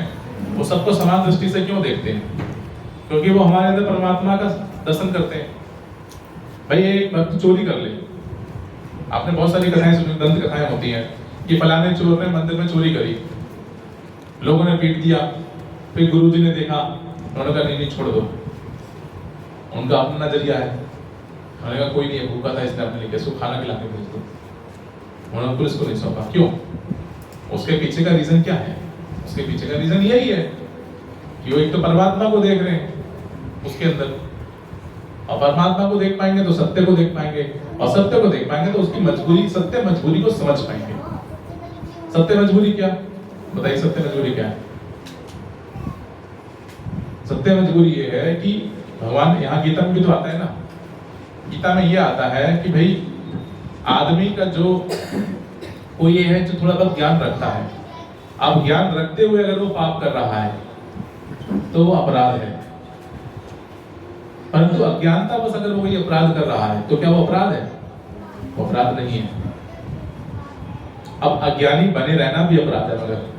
वो सबको समान दृष्टि से क्यों देखते हैं? क्योंकि वो हमारे अंदर परमात्मा का दर्शन करते हैं। भाई एक भक्त चोरी कर ले, आपने बहुत सारी कथाएं सुनी, दंत कथाएं होती हैं कि फलाने चोर ने मंदिर में चोरी करी, लोगों ने पीट दिया, फिर गुरुजी ने देखा उन्होंने कहा नहीं छोड़ दो, उनका अपना नजरिया है। उन्होंने कहा कोई नहीं है, भूखा था इसने अपने लिए, इसको खाना खिला के भेज दो। उन्होंने पुलिस को नहीं सौंपा। क्यों? उसके पीछे का रीजन क्या है? उसके पीछे का रीजन यही है कि वो एक तो परमात्मा को देख रहे हैं उसके अंदर, और परमात्मा को देख पाएंगे तो सत्य को देख पाएंगे, और सत्य को देख पाएंगे तो उसकी मजबूरी, सत्य मजबूरी को समझ पाएंगे। सत्य मजबूरी क्या? बताइए, सत्य मजबूरी क्या है? सत्य मजबूरी ये है कि भगवान, यहाँ गीता में भी तो आता है ना, गीता में ये आता है कि भाई आदमी का जो कोई ये है जो थोड़ा बहुत ज्ञान रखता है, अब ज्ञान रखते हुए अगर वो पाप कर रहा है तो वो अपराध है। परंतु अज्ञानता बस अगर वो कोई अपराध कर रहा है तो क्या वो अपराध है? वो अपराध नहीं है। अब अज्ञानी बने रहना भी अपराध है, मगर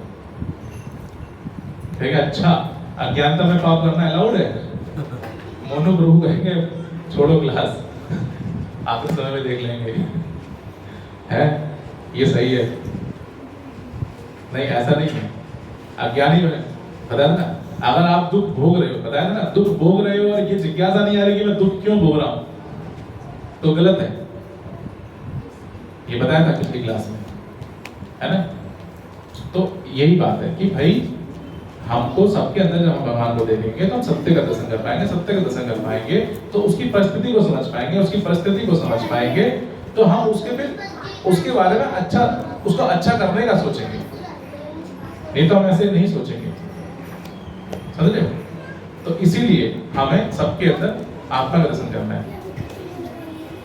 ठीक है, अच्छा अज्ञानता में पाप करना अलाउड है? मोनू प्रभु कहेंगे छोड़ो क्लास, आखिर समय में देख लेंगे, है ये सही है? नहीं, ऐसा नहीं है। अज्ञानी में पता है ना, अगर आप दुख भोग रहे हो, पता है ना, दुख भोग रहे हो और ये जिज्ञासा नहीं आ रही कि मैं दुख क्यों भोग रहा हूं, तो गलत है। ये बताया था पिछली क्लास में, है ना? तो यही बात है कि भाई हमको सबके अंदर जब हम भगवान को देखेंगे तो हम सत्य का दर्शन कर पाएंगे, सत्य का दर्शन कर पाएंगे तो उसकी परिस्थिति को समझ पाएंगे, उसकी परिस्थिति को समझ पाएंगे तो हम उसके फिर उसके बारे में अच्छा, उसको अच्छा करने का सोचेंगे, नहीं तो हम ऐसे नहीं सोचेंगे। समझ रहे हो? तो इसीलिए हमें सबके अंदर आत्मा का दर्शन करना है,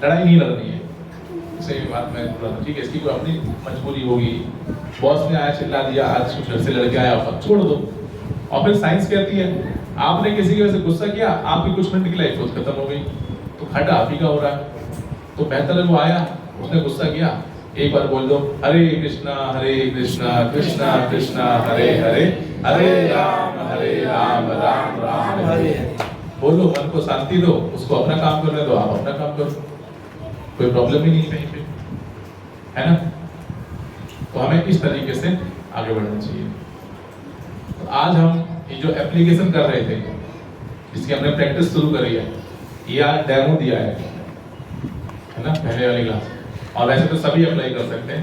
लड़ाई नहीं लड़नी है। इसे बात मैं बोला था, ठीक है, इसकी कोई अपनी मजबूरी होगी, बॉस ने आया चिल्ला दिया, आज कुछ घर से लड़के आया, अब छोड़ दो। और फिर साइंस कहती है आपने किसी की वजह से गुस्सा किया, आपकी कुछ मिनट की लाइफ खत्म हो गई, तो खड्डा आप ही का हो रहा है। तो बेहतर है वो आया, उसने गुस्सा किया, एक बार बोल दो हरे कृष्णा कृष्णा कृष्णा हरे हरे, हरे राम राम राम हरे। बोलो, मन को शांति दो, उसको अपना काम करने दो, आप अपना काम करो, कोई प्रॉब्लम ही नहीं कहीं पे, है ना? तो हमें इस तरीके से आगे बढ़ना चाहिए। तो आज हम ये जो एप्लीकेशन कर रहे थे, जिसकी हमने प्रैक्टिस शुरू करी है, ये आज डेमो दिया है ना, पहले वाली क्लास, और वैसे तो सभी अप्लाई कर सकते हैं।